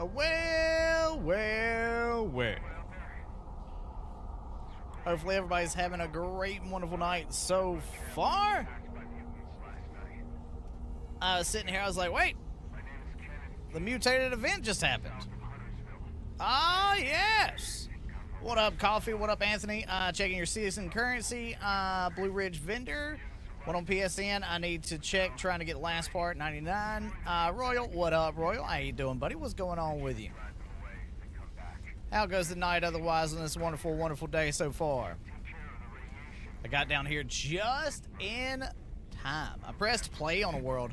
Well. Hopefully everybody's having a great and wonderful night so far. I was sitting here, I was like, wait. The mutated event just happened. Ah, yes. What up, Coffee? What up, Anthony? Checking your season currency. Blue Ridge Vendor. One on PSN. I need to check. Trying to get last part, 99. Royal, what up, Royal? How you doing, buddy? What's going on with you? How goes the night otherwise on this wonderful, wonderful day so far? I got down here just in time. I pressed play on a world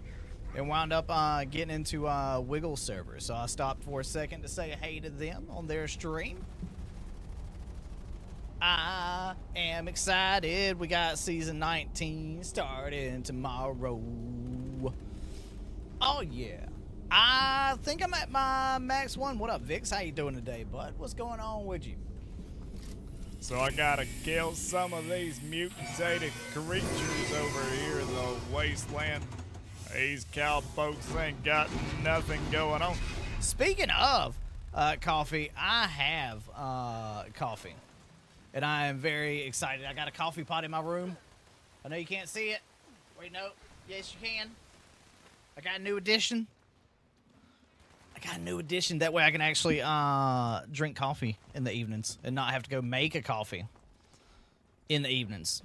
and wound up getting into Wiggle server. So I stopped for a second to say hey to them on their stream. I am excited. We got season 19 starting tomorrow. Oh, yeah. I think I'm at my max one. What up, Vix? How you doing today, bud? What's going on with you? So I gotta kill some of these mutated creatures over here in the wasteland. These cowpokes ain't got nothing going on. Speaking of coffee, I have coffee. And I am very excited. I got a coffee pot in my room. I know you can't see it. Wait, no. Yes, you can. I got a new edition. That way I can actually drink coffee in the evenings and not have to go make a coffee in the evenings.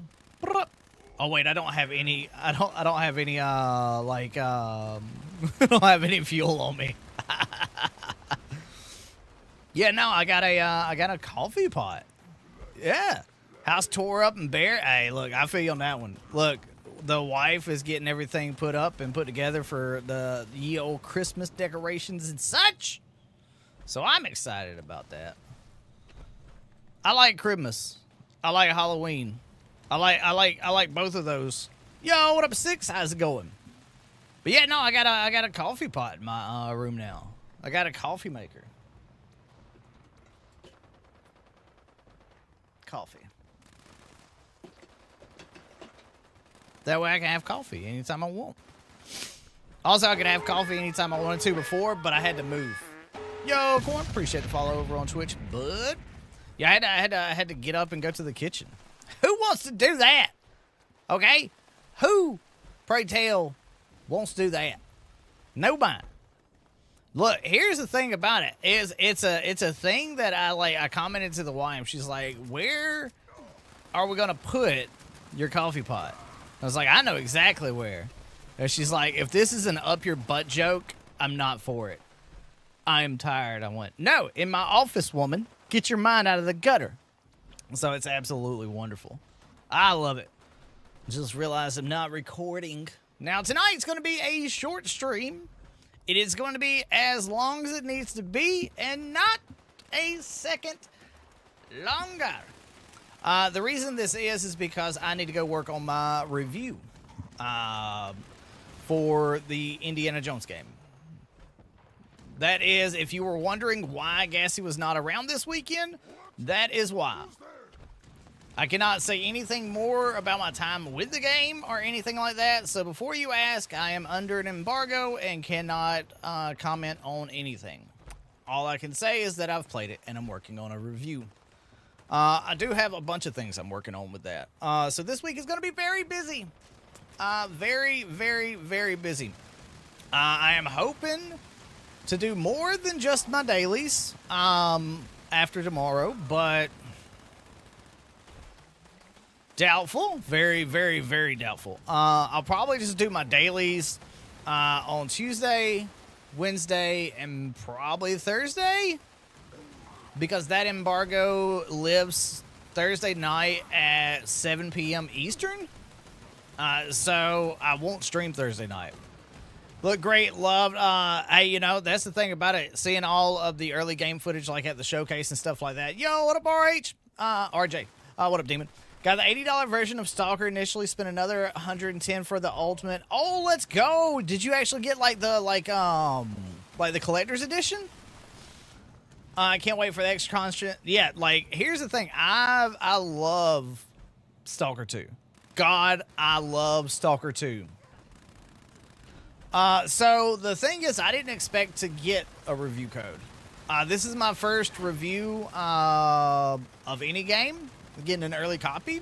Oh wait, I don't have any. I don't have any. I don't have any fuel on me. Yeah, no, I got a coffee pot. Yeah, house tore up and bare. Hey, look, I feel you on that one. Look. The wife is getting everything put up and put together for the ye old Christmas decorations and such. So I'm excited about that. I like Christmas. I like Halloween. I like both of those. Yo, what up, Six? How's it going? But yeah, no, I got a coffee pot in my room now. I got a coffee maker. Coffee. That way I can have coffee anytime I want. Also, I could have coffee anytime I wanted to before, but I had to move. Yo, Corn, appreciate the follow over on Twitch, bud. Yeah, I had to get up and go to the kitchen. Who wants to do that? Okay? Who, pray tell, wants to do that? Nobody. Look, here's the thing about it. It's a thing that I commented to the wife. She's like, where are we gonna put your coffee pot? I was like, I know exactly where. And she's like, if this is an up your butt joke, I'm not for it. I am tired. I went, no, in my office, woman. Get your mind out of the gutter. So it's absolutely wonderful. I love it. Just realized I'm not recording. Now, tonight's going to be a short stream. It is going to be as long as it needs to be and not a second longer. The reason this is because I need to go work on my review for the Indiana Jones game. That is, if you were wondering why Gassy was not around this weekend, that is why. I cannot say anything more about my time with the game or anything like that, so before you ask, I am under an embargo and cannot comment on anything. All I can say is that I've played it and I'm working on a review. I do have a bunch of things I'm working on with that. So this week is going to be very busy. Very, very, very busy. I am hoping to do more than just my dailies after tomorrow, but doubtful. Very, very, very doubtful. I'll probably just do my dailies on Tuesday, Wednesday, and probably Thursday. Because that embargo lives Thursday night at 7 p.m. Eastern. So I won't stream Thursday night. Look great, loved. Hey, you know, that's the thing about it. Seeing all of the early game footage, like at the showcase and stuff like that. Yo, what up, RH? RJ. What up, Demon? Got the $80 version of Stalker initially. Spent another $110 for the ultimate. Oh, let's go. Did you actually get like the collector's edition? I can't wait for the extra content. Yeah, like, here's the thing. I love Stalker 2. God, I love Stalker 2. So the thing is, I didn't expect to get a review code. This is my first review of any game, getting an early copy.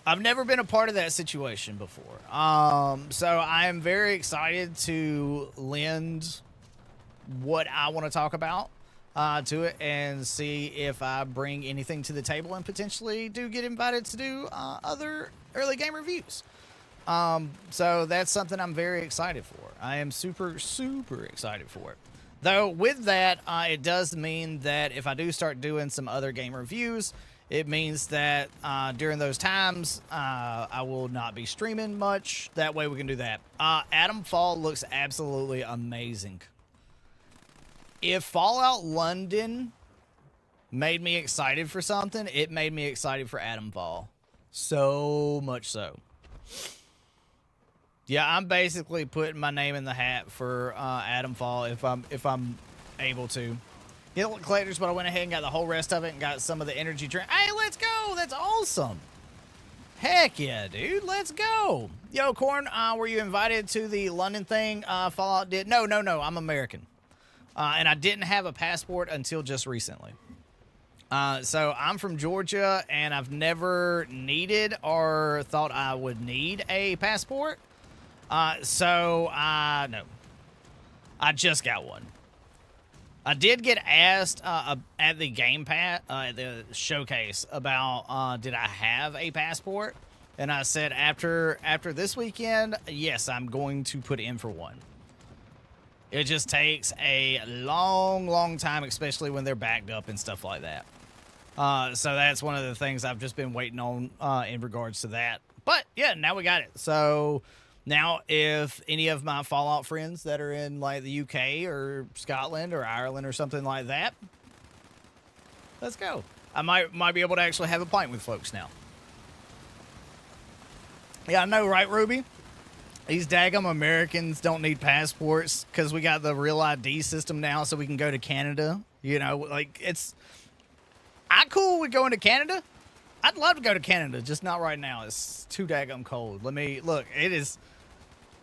I've never been a part of that situation before. So I am very excited to lend what I want to talk about to it and see if I bring anything to the table and potentially do get invited to do other early game reviews. So that's something I'm very excited for. I am super, super excited for it. Though with that, it does mean that if I do start doing some other game reviews, it means that during those times, I will not be streaming much. That way we can do that. Atom Fall looks absolutely amazing. If Fallout London made me excited for something, it made me excited for Atom Fall. So much so. Yeah, I'm basically putting my name in the hat for Atom Fall if I'm able to. You know, collectors, but I went ahead and got the whole rest of it and got some of the energy drink. Hey, let's go! That's awesome. Heck yeah, dude. Let's go. Yo, Corn, were you invited to the London thing? Fallout did? No. I'm American. And I didn't have a passport until just recently. So I'm from Georgia, and I've never needed or thought I would need a passport. No. I just got one. I did get asked at the Game Pass, at the showcase, about did I have a passport, and I said after this weekend, yes, I'm going to put in for one. It just takes a long time, especially when they're backed up and stuff like that. So that's one of the things I've just been waiting on in regards to that. But yeah, now we got it. So now, if any of my Fallout friends that are in like the UK or Scotland or Ireland or something like that, let's go. I might be able to actually have a pint with folks now. Yeah, I know, right, Ruby? These daggum Americans don't need passports because we got the real ID system now, so we can go to Canada. You know, like I'm cool with going to Canada. I'd love to go to Canada, just not right now. It's too daggum cold. Look. It is.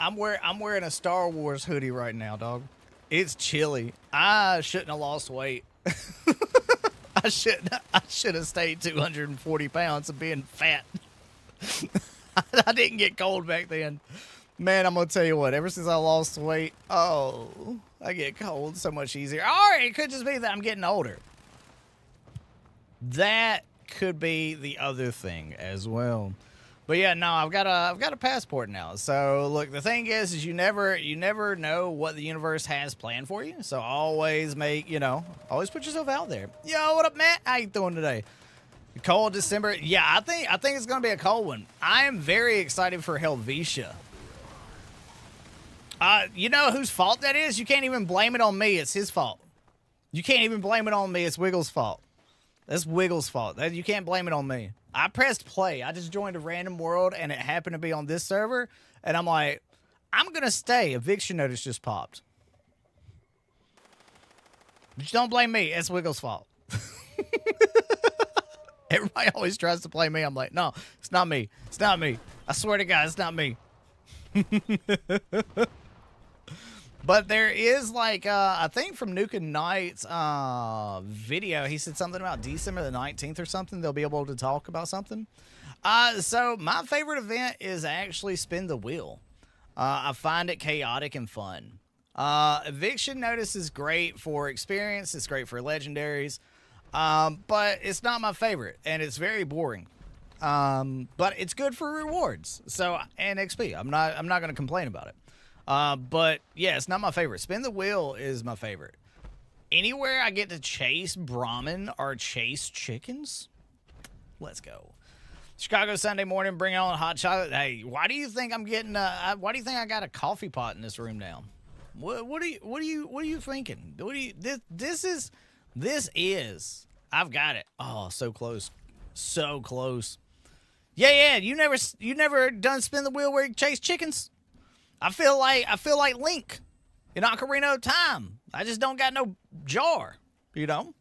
I'm wearing a Star Wars hoodie right now, dog. It's chilly. I shouldn't have lost weight. I should have stayed 240 pounds of being fat. I didn't get cold back then. Man, I'm going to tell you what, ever since I lost weight, I get cold so much easier. All right, it could just be that I'm getting older. That could be the other thing as well. But yeah, no, I've got a passport now. So look, the thing is you never know what the universe has planned for you. So always always put yourself out there. Yo, what up, Matt? How you doing today? Cold December. Yeah, I think it's gonna be a cold one. I am very excited for Helvetia. You know whose fault that is? You can't even blame it on me. It's his fault. You can't even blame it on me. It's Wiggles' fault. That's Wiggles' fault. You can't blame it on me. I pressed play. I just joined a random world, and it happened to be on this server. And I'm like, I'm going to stay. Eviction notice just popped. Just don't blame me. It's Wiggles' fault. Everybody always tries to blame me. I'm like, no, it's not me. It's not me. I swear to God, it's not me. But there is I think from Nuke Knight's video, he said something about December the 19th or something. They'll be able to talk about something. So my favorite event is actually Spin the Wheel. I find it chaotic and fun. Eviction Notice is great for experience. It's great for legendaries. But it's not my favorite, and it's very boring. But it's good for rewards. So, and XP. I'm not going to complain about it. But yeah, it's not my favorite. Spin the Wheel is my favorite. Anywhere I get to chase Brahmin or chase chickens, let's go. Chicago Sunday morning, bring on hot chocolate. Hey, why do you think I'm getting? Why do you think I got a coffee pot in this room now? What are you thinking? This is. I've got it. Oh, so close, so close. Yeah. You never done Spin the Wheel where you chase chickens? I feel like Link in Ocarina of Time. I just don't got no jar, you know?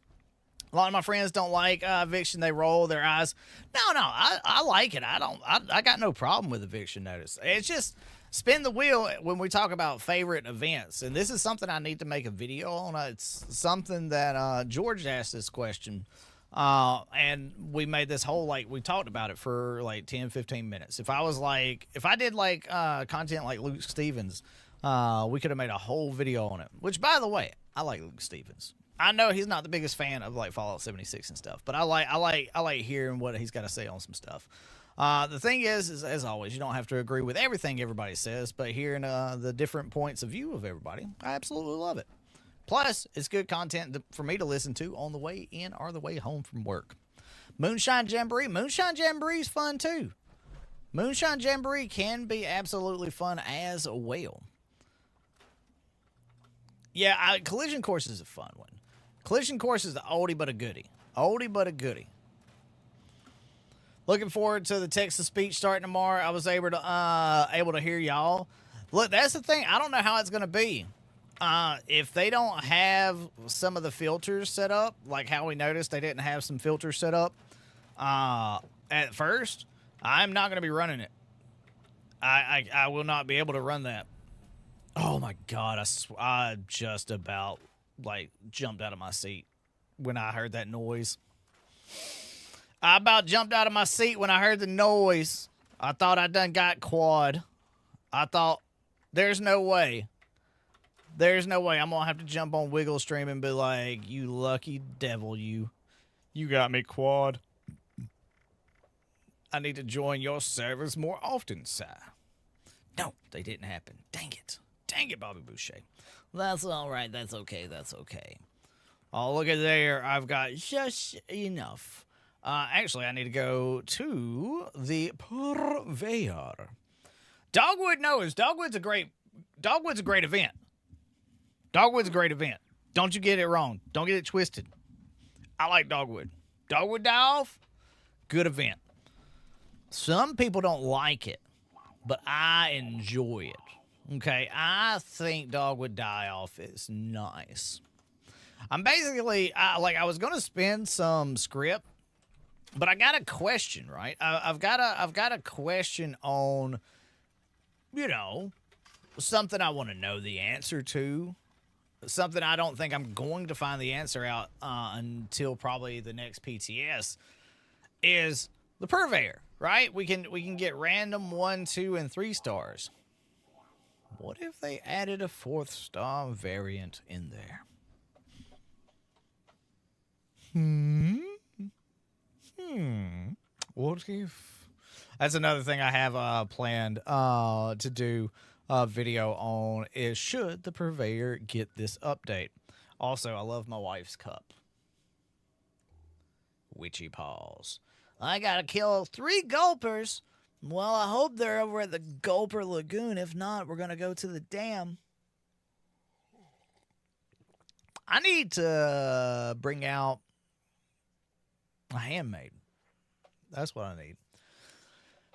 A lot of my friends don't like Eviction. They roll their eyes. No, I like it. I got no problem with Eviction Notice. It's just, spin the wheel when we talk about favorite events. And this is something I need to make a video on. It's something that George asked this question. And we made this whole, like, we talked about it for like 10, 15 minutes. If I did like content like Luke Stevens, we could have made a whole video on it, which, by the way, I like Luke Stevens. I know he's not the biggest fan of like Fallout 76 and stuff, but I like hearing what he's got to say on some stuff. The thing is, as always, you don't have to agree with everything everybody says, but hearing the different points of view of everybody, I absolutely love it. Plus, it's good content for me to listen to on the way in or the way home from work. Moonshine Jamboree. Moonshine Jamboree is fun too. Moonshine Jamboree can be absolutely fun as well. Yeah, Collision Course is a fun one. Collision Course is the oldie but a goodie. Oldie but a goodie. Looking forward to the text to speech starting tomorrow. I was able to hear y'all. Look, that's the thing. I don't know how it's going to be. If they don't have some of the filters set up, like how we noticed they didn't have some filters set up at first, I'm not going to be running it. I will not be able to run that. Oh my God, I just about like jumped out of my seat when I heard that noise. I about jumped out of my seat when I heard the noise. I thought I done got quad. I thought, there's no way. There's no way I'm going to have to jump on Wiggle Stream and be like, you lucky devil, you. You got me quad. I need to join your servers more often, sir. No, they didn't happen. Dang it. Dang it, Bobby Boucher. That's all right. That's okay. That's okay. Oh, look at there. I've got just enough. Actually, I need to go to the purveyor. Dogwood knows. Dogwood's a great event. Dogwood's a great event. Don't you get it wrong. Don't get it twisted. I like Dogwood. Dogwood Die Off, good event. Some people don't like it, but I enjoy it. Okay, I think Dogwood Die Off is nice. I'm basically, I was going to spin some script, but I got a question, right? I've got a question on, something I want to know the answer to. Something I don't think I'm going to find the answer out until probably the next PTS is the purveyor, right? We can get random 1, 2, and 3 stars. What if they added a 4th star variant in there? What if? That's another thing I have planned to do a video on is should the purveyor get this update. Also, I love my wife's cup. Witchy paws. I gotta kill 3 gulpers. Well, I hope they're over at the Gulper Lagoon. If not, we're gonna go to the dam. I need to bring out a handmaid. That's what I need.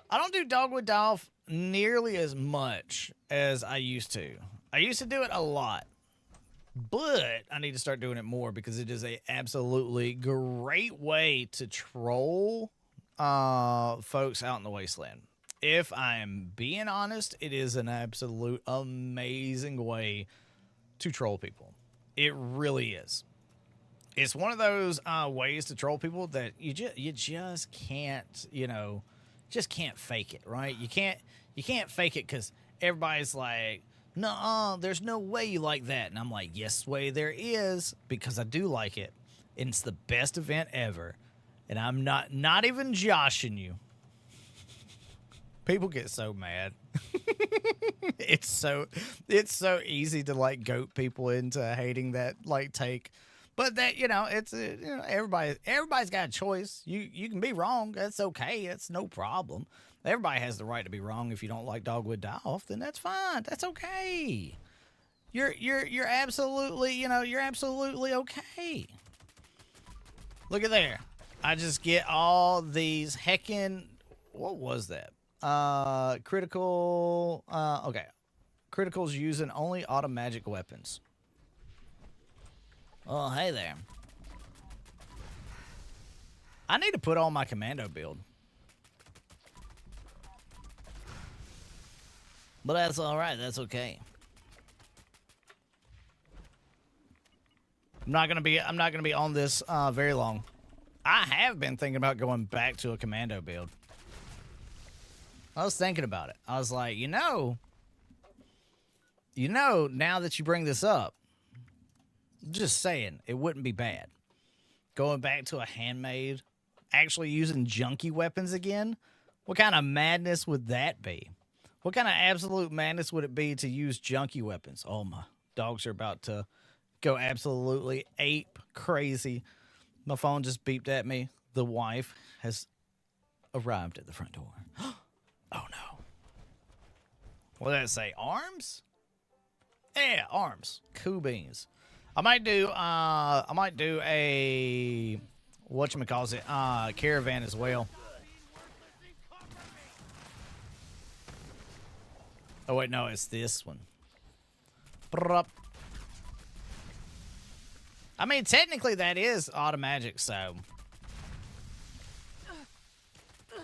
I don't do Dogwood Die Off nearly as much as I used to. I used to do it a lot, but I need to start doing it more because it is a absolutely great way to troll folks out in the wasteland. If I am being honest, it is an absolute amazing way to troll people. It really is. It's one of those ways to troll people that you just can't, just can't fake it, right? You can't fake it because everybody's like, no, there's no way you like that. And I'm like, yes, way there is, because I do like it. And it's the best event ever. And I'm not even joshing you. People get so mad. It's so easy to like goat people into hating that like take. But that, it's everybody's got a choice. You can be wrong. That's okay. That's no problem. Everybody has the right to be wrong. If you don't like Dogwood Die Off, then that's fine. That's okay. You're absolutely, you're absolutely okay. Look at there. I just get all these heckin', what was that? Critical, okay. Criticals using only automagic weapons. Oh, hey there. I need to put on my commando build. But that's all right. That's okay. I'm not gonna be on this very long. I have been thinking about going back to a commando build. I was thinking about it. I was like, now that you bring this up, just saying, it wouldn't be bad. Going back to a handmade, actually using junky weapons again. What kind of madness would that be? What kind of absolute madness would it be to use junky weapons? Oh, my dogs are about to go absolutely ape crazy. My phone just beeped at me. The wife has arrived at the front door. Oh, no. What did that say? Arms? Yeah, arms. Cool beans. I might do a whatchamacallit, caravan as well. Oh wait, no, it's this one. I mean, technically that is automagic, so. I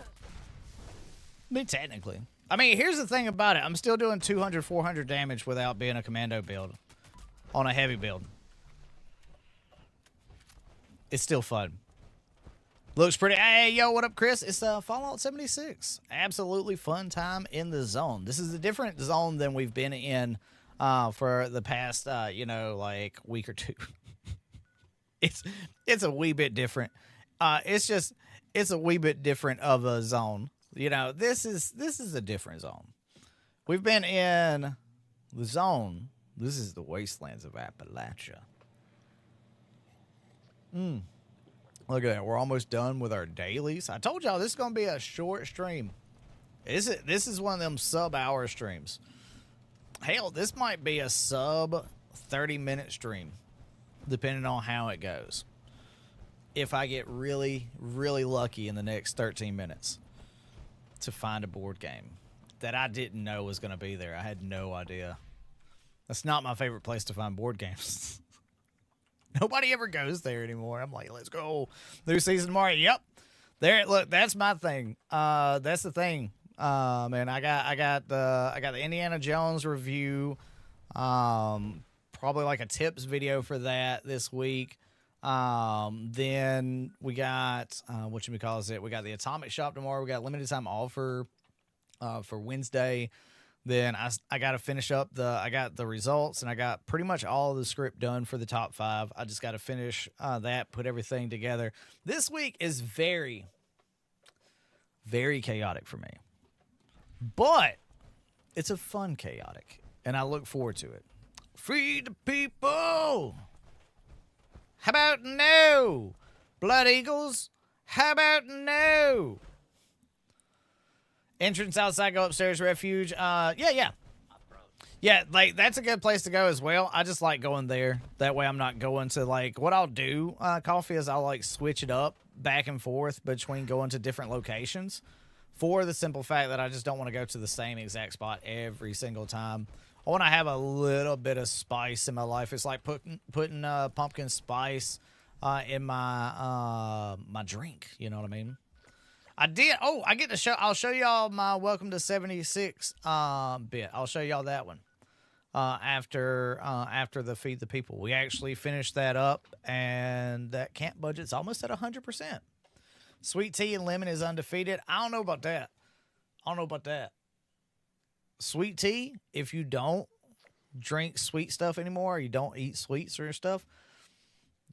mean, technically. I mean, here's the thing about it. I'm still doing 200, 400 damage without being a commando build on a heavy build. It's still fun. Looks pretty. Hey, yo, what up, Chris? It's Fallout 76. Absolutely fun time in the zone. This is a different zone than we've been in for the past, like week or two. It's a wee bit different. It's a wee bit different of a zone. This is a different zone. We've been in the zone. This is the wastelands of Appalachia. Look at that. We're almost done with our dailies. I told y'all this is going to be a short stream. This is one of them sub-hour streams. Hell, this might be a sub 30-minute stream, depending on how it goes. If I get really, really lucky in the next 13 minutes to find a board game that I didn't know was going to be there. I had no idea. That's not my favorite place to find board games. Nobody ever goes there anymore. I'm like, let's go. New season tomorrow. Yep. There. Look, that's my thing. That's the thing. Man, I got the Indiana Jones review. Probably like a tips video for that this week. Then we got we got the Atomic Shop tomorrow. We got limited time offer for Wednesday. Then I got to finish up I got the results, and I got pretty much all of the script done for the top 5. I just got to finish that, put everything together. This week is very, very chaotic for me, but it's a fun chaotic, and I look forward to it. Free the people. How about no? Blood Eagles? How about no? Entrance outside, go upstairs, refuge. Yeah, like, that's a good place to go as well. I just like going there. That way I'm not going to, like, what I'll do, Coffee, is I'll, like, switch it up back and forth between going to different locations for the simple fact that I just don't want to go to the same exact spot every single time. I want to have a little bit of spice in my life. It's like putting pumpkin spice in my my drink. You know what I mean? I did. Oh, I get to show. I'll show y'all my Welcome to 76 bit. I'll show y'all that one after the Feed the People. We actually finished that up, and that camp budget's almost at 100%. Sweet tea and lemon is undefeated. I don't know about that. Sweet tea, if you don't drink sweet stuff anymore, or you don't eat sweets or stuff,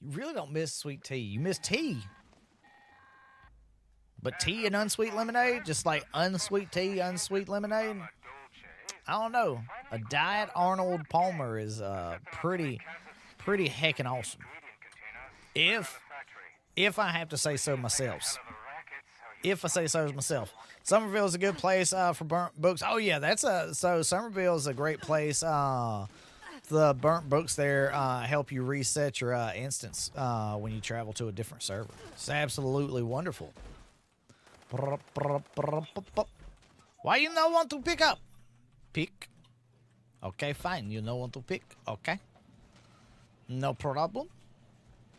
you really don't miss sweet tea. You miss tea. But tea and unsweet lemonade, just like unsweet tea, unsweet lemonade, I don't know. A Diet Arnold Palmer is pretty heckin' awesome. If I have to say so myself. If I say so myself. Somerville's a good place for burnt books. Oh yeah, so Somerville's a great place. The burnt books there help you reset your instance when you travel to a different server. It's absolutely wonderful. Why you not want to pick up? Pick. Okay, fine. You don't want to pick. Okay. No problem.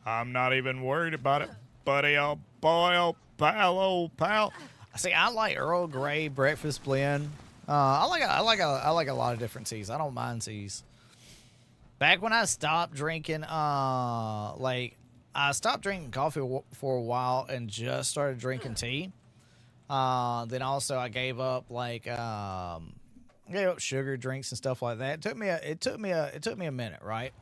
I'm not even worried about it, buddy. Oh boy, oh pal, oh pal. See, I like Earl Grey breakfast blend. I like a lot of different teas. I don't mind teas. Back when I stopped drinking, I stopped drinking coffee for a while and just started drinking tea. Then also I gave up gave up sugar drinks and stuff like that. It took me a minute, right?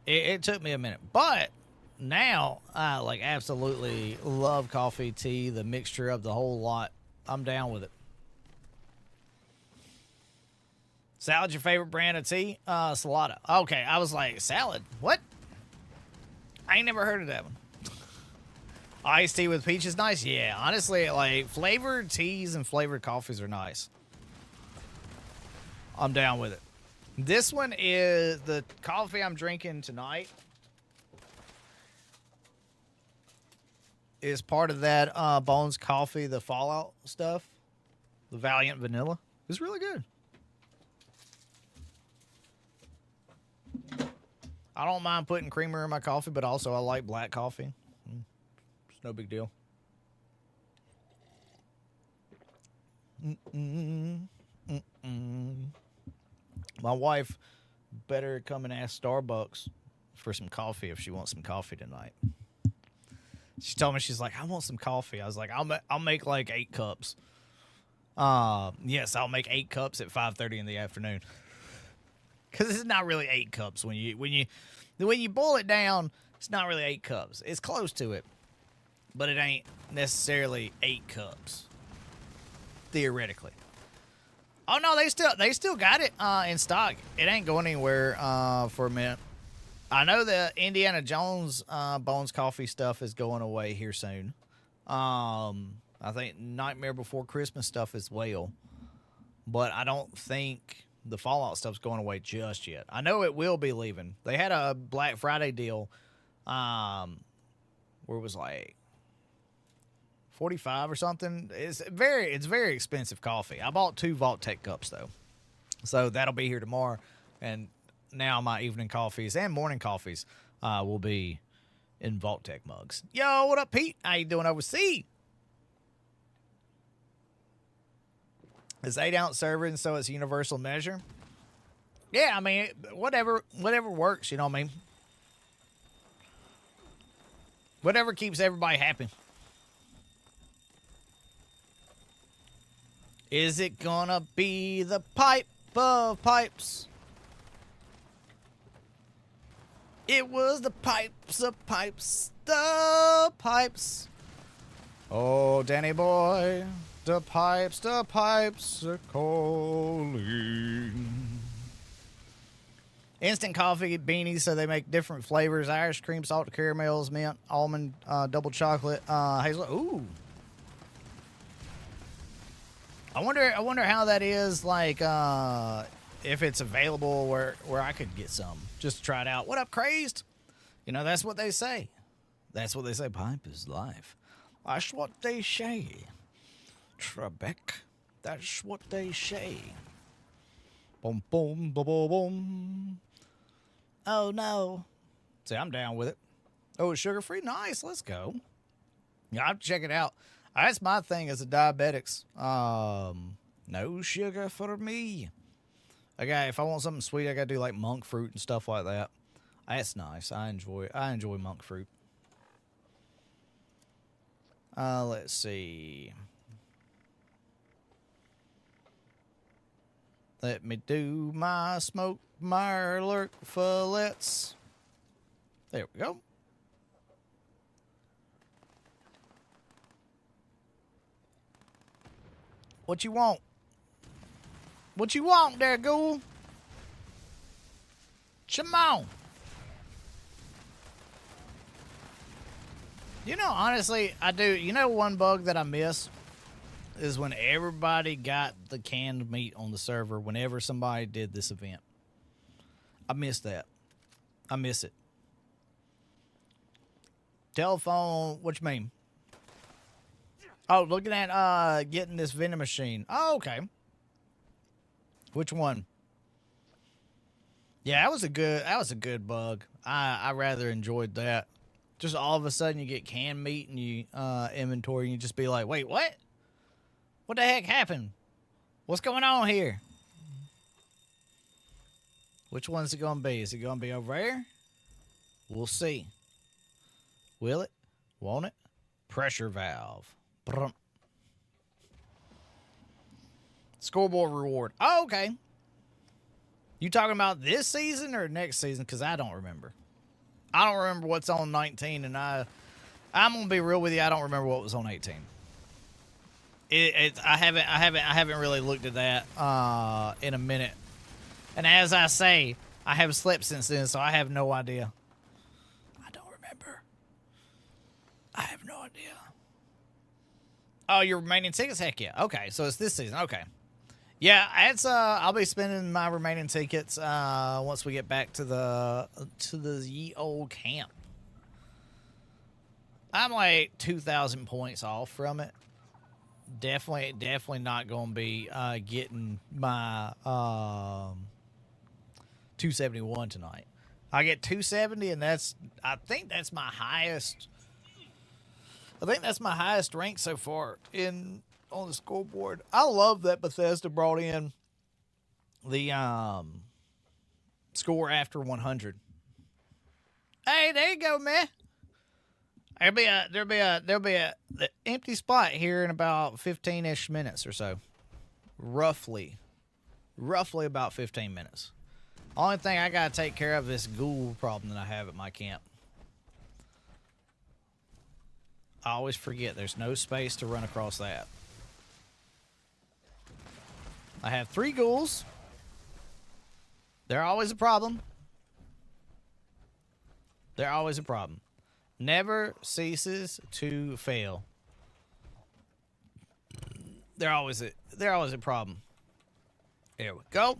It took me a minute, but now I like absolutely love coffee, tea, the mixture of the whole lot. I'm down with it. Salad, your favorite brand of tea? Salada. Okay, I was like, salad? What? I ain't never heard of that one. Iced tea with peach is nice? Yeah, honestly, like, flavored teas and flavored coffees are nice. I'm down with it. This one is the coffee I'm drinking tonight. Is part of that Bones Coffee, the Fallout stuff. The Valiant Vanilla. It's really good. I don't mind putting creamer in my coffee, but also I like black coffee. It's no big deal. My wife better come and ask Starbucks for some coffee if she wants some coffee tonight. She told me, she's like, I want some coffee. I was like, I'll make like 8 cups. Yes, I'll make 8 cups at 5:30 in the afternoon. Because it's not really 8 cups when you boil it down. It's not really 8 cups. It's close to it, but it ain't necessarily 8 cups. Theoretically. Oh no, they still got it in stock. It ain't going anywhere for a minute. I know the Indiana Jones Bones Coffee stuff is going away here soon. I think Nightmare Before Christmas stuff as well, but I don't think the Fallout stuff's going away just yet. I know it will be leaving. They had a Black Friday deal where it was like 45 or something. It's very expensive coffee. I bought 2 Vault Tech cups though, so that'll be here tomorrow. And now my evening coffees and morning coffees will be in Vault Tech mugs. Yo, what up, Pete? How you doing overseas? It's 8-ounce serving, so it's universal measure. Yeah, I mean, whatever works, you know what I mean? Whatever keeps everybody happy. Is it gonna be the pipe of pipes? It was the pipes of pipes, the pipes. Oh, Danny boy, the pipes are calling. Instant coffee beanies, so they make different flavors: Irish cream, salted caramels, mint, almond, double chocolate, hazelnut. Ooh. I wonder how that is, like, if it's available where I could get some just to try it out. What up, Crazed? You know, that's what they say. That's what they say. Pipe is life. That's what they say. Trebek. That's what they say. Boom, boom, boom, boom, boom. Oh, no. See, I'm down with it. Oh, it's sugar-free? Nice. Let's go. Yeah, I'll have to check it out. That's my thing as a diabetics. No sugar for me. Okay, if I want something sweet, I gotta do like monk fruit and stuff like that. That's nice. I enjoy monk fruit. Let's see. Let me do my smoke mirelurk fillets. There we go. What you want? What you want there, ghoul? Come on. You know, honestly, I do. You know, one bug that I miss is when everybody got the canned meat on the server whenever somebody did this event. I miss that. I miss it. Telephone, what you mean? Oh, looking at getting this vending machine. Oh, okay. Which one? Yeah, that was a good bug. I rather enjoyed that. Just all of a sudden you get canned meat and you inventory and you just be like, wait, what? What the heck happened? What's going on here? Which one's it going to be? Is it going to be over there? We'll see. Will it? Won't it? Pressure valve. Brum. Scoreboard reward. Oh, okay. You talking about this season or next season? Because I don't remember. I don't remember what's on 19, and I'm gonna be real with you. I don't remember what was on 18. I haven't really looked at that in a minute. And as I say, I haven't slept since then, so I have no idea. I don't remember. I have no idea. Oh, your remaining tickets? Heck yeah. Okay, so it's this season. Okay. Yeah, it's I'll be spending my remaining tickets once we get back to the ye old camp. I'm like 2,000 points off from it. Definitely not going to be getting my 271 tonight. I get 270, and I think that's my highest. I think that's my highest rank so far on the scoreboard. I love that Bethesda brought in the score after 100. Hey, there you go, man. There'll be a empty spot here in about 15-ish minutes or so. Roughly about 15 minutes. Only thing I gotta take care of is this ghoul problem that I have at my camp. I always forget there's no space to run across that. I have 3 ghouls. They're always a problem. They're always a problem. Never ceases to fail. They're always a problem. There we go.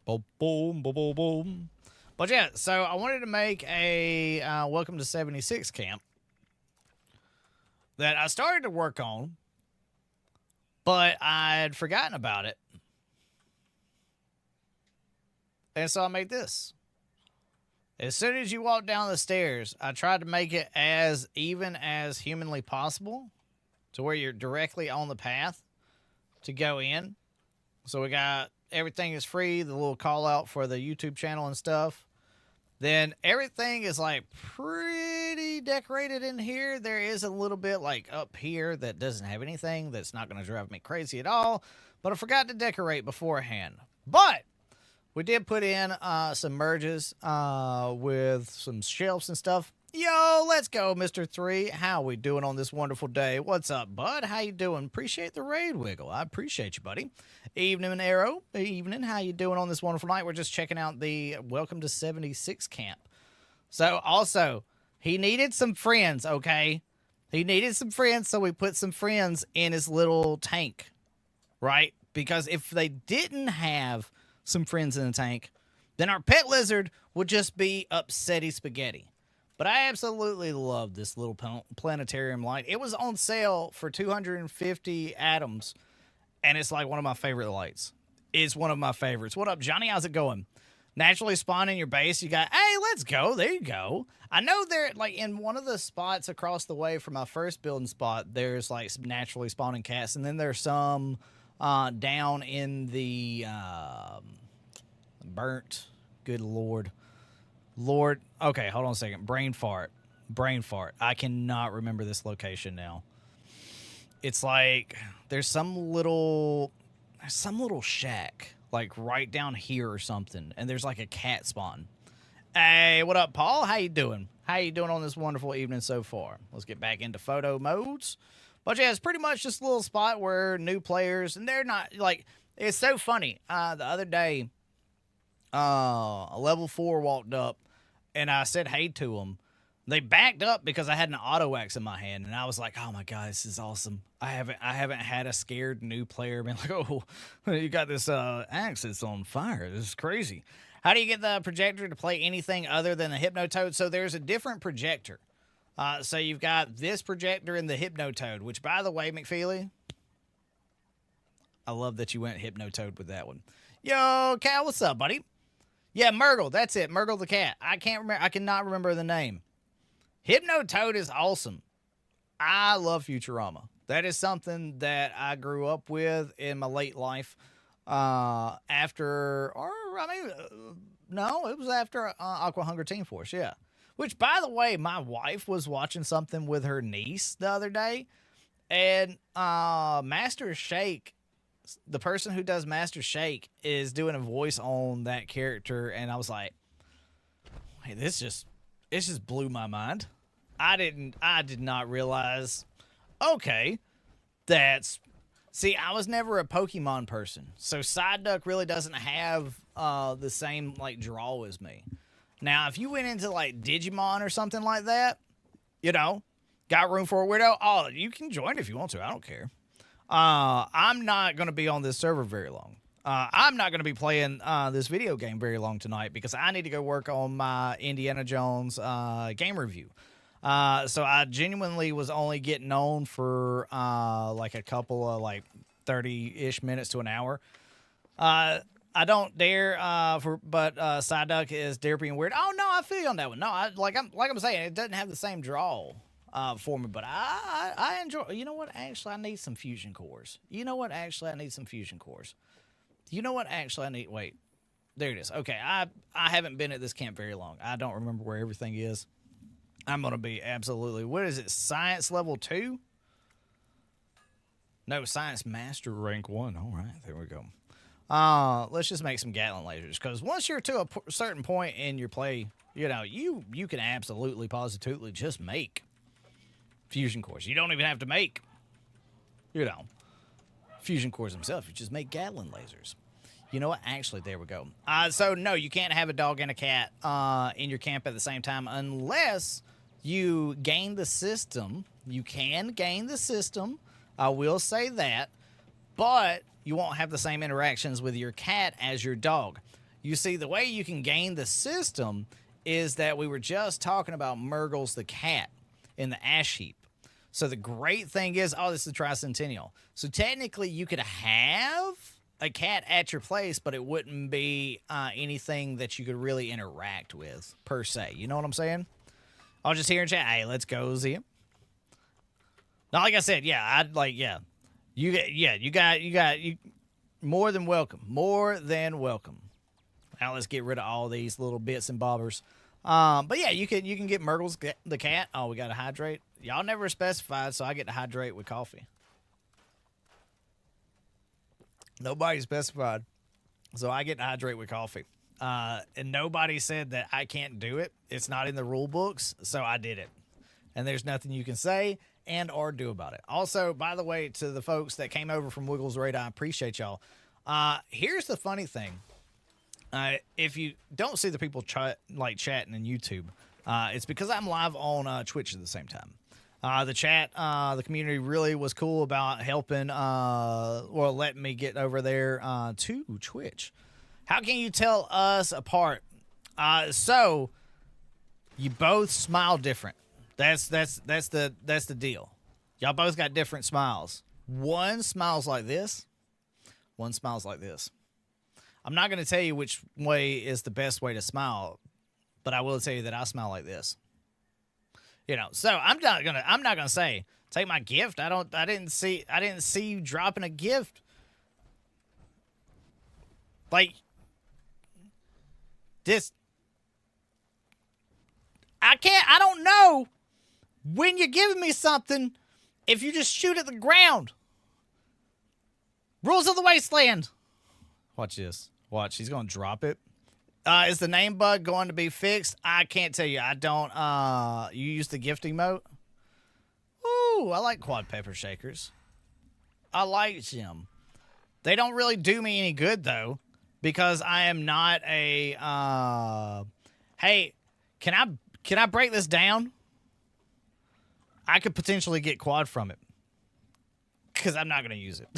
Boom, boom, boom, boom, boom. But yeah, so I wanted to make a Welcome to 76 camp that I started to work on, but I'd forgotten about it. And so I made this. As soon as you walk down the stairs, I tried to make it as even as humanly possible to where you're directly on the path to go in. So we got everything is free, the little call out for the YouTube channel and stuff. Then everything is like pretty decorated in here. There is a little bit like up here that doesn't have anything. That's not going to drive me crazy at all. But I forgot to decorate beforehand. But we did put in some merges with some shelves and stuff. Yo, let's go, Mr. 3. How we doing on this wonderful day? What's up, bud? How you doing? Appreciate the raid, Wiggle. I appreciate you, buddy. Evening, Arrow. Evening. How you doing on this wonderful night? We're just checking out the Welcome to 76 camp. So, also, he needed some friends, okay? He needed some friends, so we put some friends in his little tank, right? Because if they didn't have some friends in the tank, then our pet lizard would just be upsetty spaghetti. But I absolutely love this little planetarium light. It was on sale for 250 atoms, and it's like one of my favorite lights. It's one of my favorites. What up, Johnny? How's it going? Naturally spawn in your base. You got, hey, let's go. There you go. I know there, like, in one of the spots across the way from my first building spot, there's, like, some naturally spawning cats, and then there's some down in the burnt. Good Lord. Okay, hold on a second. Brain fart. I cannot remember this location now. It's like there's some little shack like right down here or something, and there's like a cat spawn. Hey, what up, Paul? How you doing? How you doing on this wonderful evening so far? Let's get back into photo modes. But yeah, it's pretty much just a little spot where new players, and they're not like, it's so funny. The other day, a level 4 walked up, and I said hey to them. They backed up because I had an auto axe in my hand, and I was like, "Oh my god, this is awesome!" I haven't had a scared new player been like, "Oh, you got this axe that's on fire. This is crazy." How do you get the projector to play anything other than the Hypnotoad? So there's a different projector. So you've got this projector and the Hypnotoad, which, by the way, McFeely, I love that you went Hypnotoad with that one. Yo, Cal, what's up, buddy? Yeah, Myrtle, that's it. Myrtle the cat. I cannot remember the name. Hypnotoad is awesome. I love Futurama. That is something that I grew up with in my late life. No, it was after Aqua Hunger Team Force, yeah. Which, by the way, my wife was watching something with her niece the other day, and Master Shake, the person who does Master Shake, is doing a voice on that character, and I was like, hey, it just blew my mind. I did not realize. Okay, see, I was never a Pokemon person, so Psyduck really doesn't have the same like draw as me. Now, if you went into like Digimon or something like that, got room for a weirdo, oh, you can join if you want to. I don't care. I'm not going to be on this server very long. I'm not going to be playing this video game very long tonight because I need to go work on my Indiana Jones game review. So I genuinely was only getting on for like a couple of like 30-ish minutes to an hour. I don't dare but Psyduck is dare being weird. Oh no, I feel you on that one. No, I'm saying, it doesn't have the same draw for me, but I enjoy. You know what? Actually, I need some fusion cores. Wait, there it is. Okay, I haven't been at this camp very long. I don't remember where everything is. I'm going to be absolutely, what is it, Science Level 2? No, Science Master Rank 1. All right, there we go. Let's just make some Gatling lasers, because once you're to a certain point in your play, you can absolutely, positively just make fusion cores. You don't even have to make, fusion cores themselves. You just make Gatling lasers. You know what? Actually, there we go. So, no, you can't have a dog and a cat in your camp at the same time unless you gain the system. You can gain the system. I will say that. But you won't have the same interactions with your cat as your dog. You see, the way you can gain the system is that we were just talking about Murgles the cat in the ash heap. So the great thing is, this is the Tricentennial. So technically you could have a cat at your place, but it wouldn't be anything that you could really interact with per se. You know what I'm saying? I'll just hear in chat, hey, let's go see him. Now, like I said, you more than welcome. Now let's get rid of all these little bits and bobbers. But yeah, you can get Murgles the cat. Oh, we got to hydrate. Y'all never specified, so I get to hydrate with coffee. Nobody specified, so I get to hydrate with coffee. And nobody said that I can't do it. It's not in the rule books, so I did it. And there's nothing you can say and or do about it. Also, by the way, to the folks that came over from Wiggles Raid, I appreciate y'all. Here's the funny thing. If you don't see the people chatting in YouTube, it's because I'm live on Twitch at the same time. The chat, the community really was cool about helping, letting me get over there to Twitch. How can you tell us apart? So you both smile different. That's the deal. Y'all both got different smiles. One smiles like this. One smiles like this. I'm not going to tell you which way is the best way to smile, but I will tell you that I smile like this. So I'm not gonna say take my gift. I didn't see you dropping a gift. Like this. I don't know when you're giving me something if you just shoot at the ground. Rules of the Wasteland. Watch this. Watch. He's going to drop it. Is the name bug going to be fixed? I can't tell you. I don't. You use the gift emote? Ooh, I like quad pepper shakers. I like them. They don't really do me any good, though, because I am not a... Hey, can I break this down? I could potentially get quad from it. Because I'm not going to use it.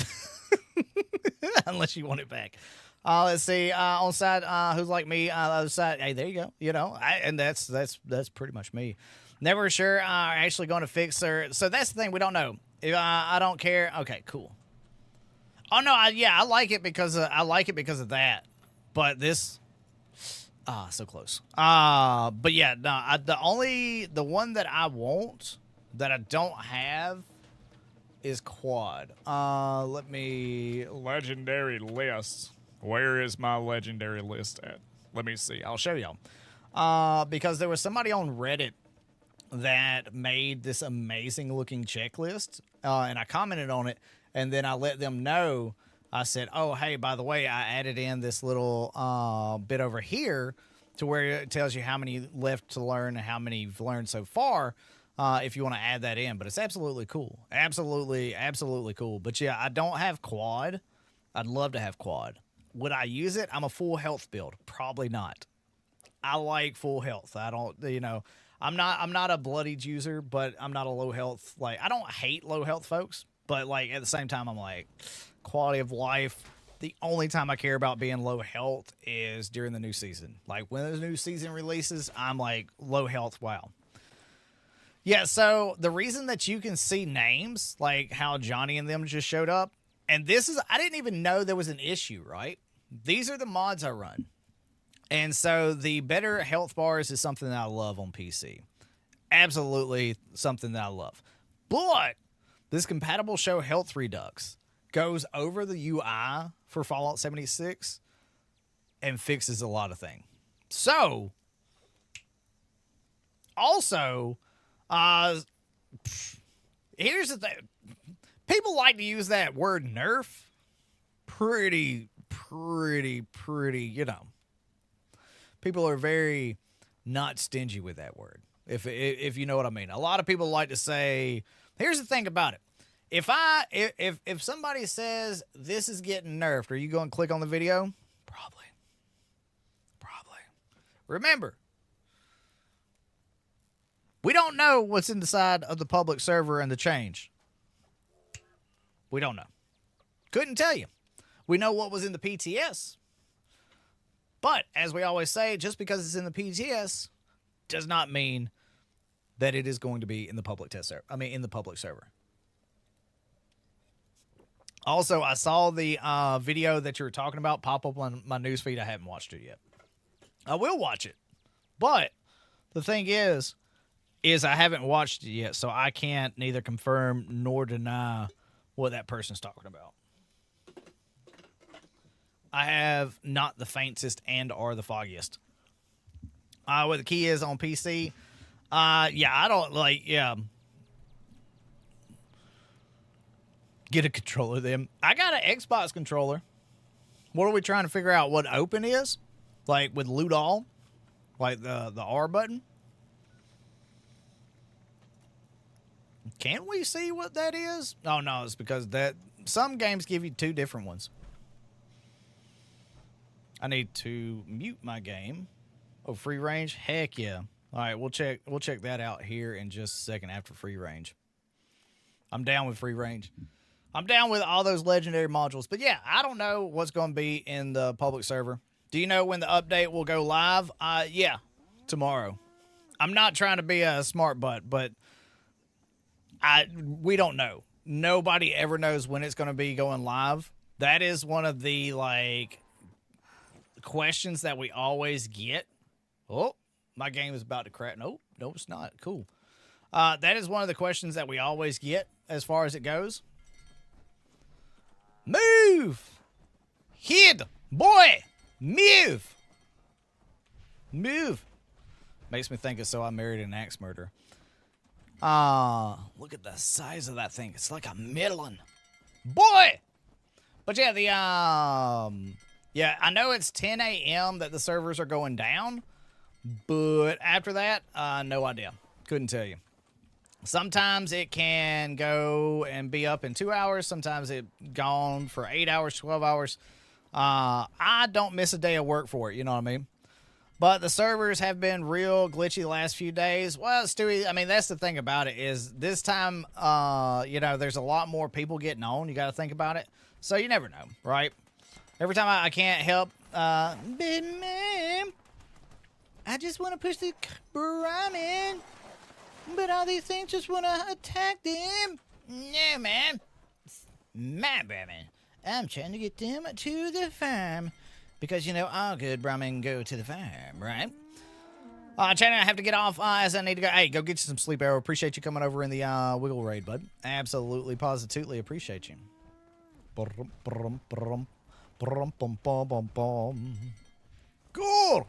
Unless you want it back. Let's see. On side, who's like me? The other side. Hey, there you go. And that's pretty much me. Never sure. Actually going to fix her. So that's the thing. We don't know. I don't care. Okay, cool. Oh no. I like it because of that. But this. So close. But yeah. No. The one that I want that I don't have is quad? Let me. Legendary list. Where is my legendary list at? Let me see. I'll show y'all. Because there was somebody on Reddit that made this amazing looking checklist, and I commented on it, and then I let them know. I said, "Oh, hey, by the way, I added in this little bit over here to where it tells you how many left to learn and how many you've learned so far." If you want to add that in, but it's absolutely cool. Absolutely cool. But yeah, I don't have quad. I'd love to have quad. Would I use it? I'm a full health build. Probably not. I like full health. I don't, I'm not a bloodied user, but I'm not a low health. Like, I don't hate low health folks, but like at the same time, I'm like, quality of life. The only time I care about being low health is during the new season. Like when the new season releases, I'm like low health. Wow. Yeah, so the reason that you can see names, like how Johnny and them just showed up, and this is, I didn't even know there was an issue, right? These are the mods I run. And so the better health bars is something that I love on PC. Absolutely something that I love. But this compatible show health redux goes over the UI for Fallout 76 and fixes a lot of things. So, also... here's the thing. People like to use that word nerf pretty, People are very not stingy with that word, if you know what I mean. A lot of people like to say, here's the thing about it. If somebody says this is getting nerfed, are you going to click on the video? Probably. Remember, we don't know what's inside of the public server and the change. We don't know. Couldn't tell you. We know what was in the PTS. But, as we always say, just because it's in the PTS does not mean that it is going to be in the public test server. In the public server. Also, I saw the video that you were talking about pop up on my newsfeed. I haven't watched it yet. I will watch it. But, the thing is I haven't watched it yet, so I can't neither confirm nor deny what that person's talking about. I have not the faintest and or the foggiest. What the key is on PC, I don't get a controller then. I got an Xbox controller. What are we trying to figure out? What open is? Like with loot all? Like the R button? Can we see what that is? Oh, no, it's because some games give you two different ones. I need to mute my game. Oh, free range? Heck yeah. All right, we'll check that out here in just a second after free range. I'm down with free range. I'm down with all those legendary modules. But yeah, I don't know what's going to be in the public server. Do you know when the update will go live? Yeah, tomorrow. I'm not trying to be a smart butt, but we don't know. Nobody ever knows when it's going to be going live. That is one of the questions that we always get. Oh, my game is about to crash. No, it's not. Cool. That is one of the questions that we always get as far as it goes. Move! Kid! Boy! Move! Makes me think of So I Married an Axe Murderer. Look at the size of that thing. It's like a middling. Boy! But yeah, I know it's 10 a.m. that the servers are going down, but after that, no idea. Couldn't tell you. Sometimes it can go and be up in 2 hours. Sometimes it gone for 8 hours, 12 hours. I don't miss a day of work for it, you know what I mean? But the servers have been real glitchy the last few days. Well, Stewie, that's the thing about it is this time, there's a lot more people getting on. You got to think about it. So you never know, right? Every time I can't help, but ma'am, I just want to push the ramen, but all these things just want to attack them. No, ma'am. My ramen. I'm trying to get them to the farm. Because, all good ramen go to the farm, right? Channing, I have to get off as I need to go. Hey, go get you some sleep, Arrow. Appreciate you coming over in the Wiggle Raid, bud. Absolutely, positively appreciate you. Cool.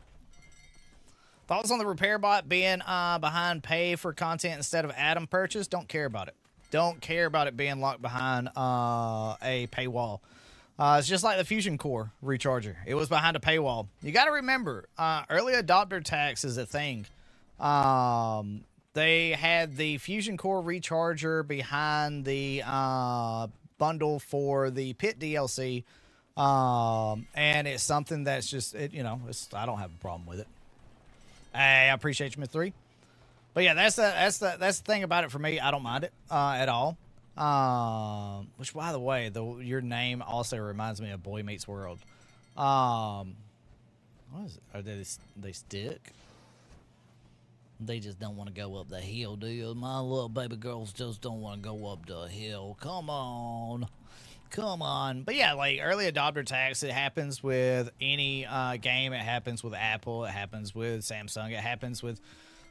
Thoughts on the repair bot being behind pay for content instead of Adam purchase? Don't care about it. Don't care about it being locked behind a paywall. It's just like the Fusion Core recharger. It was behind a paywall. You got to remember, early adopter tax is a thing. They had the Fusion Core recharger behind the bundle for the Pit DLC, and it's something that's just, I don't have a problem with it. Hey, I appreciate you, Mr. 3. But yeah, that's the thing about it for me. I don't mind it at all. Which, by the way, your name also reminds me of Boy Meets World. What is it? Are they stick? They just don't want to go up the hill, do you? My little baby girls just don't want to go up the hill. Come on. But yeah, like early adopter tax, it happens with any game. It happens with Apple. It happens with Samsung. It happens with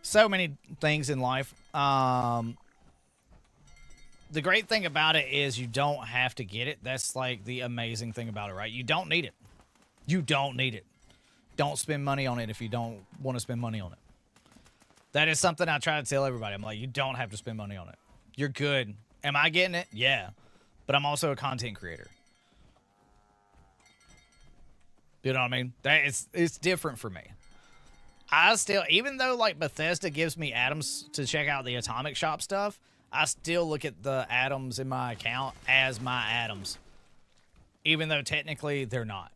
so many things in life. The great thing about it is you don't have to get it. That's like the amazing thing about it, right? You don't need it. You don't need it. Don't spend money on it if you don't want to spend money on it. That is something I try to tell everybody. I'm like, you don't have to spend money on it. You're good. Am I getting it? Yeah. But I'm also a content creator. You know what I mean? It's different for me. I still, even though like Bethesda gives me atoms to check out the Atomic Shop stuff, I still look at the atoms in my account as my atoms, even though technically they're not.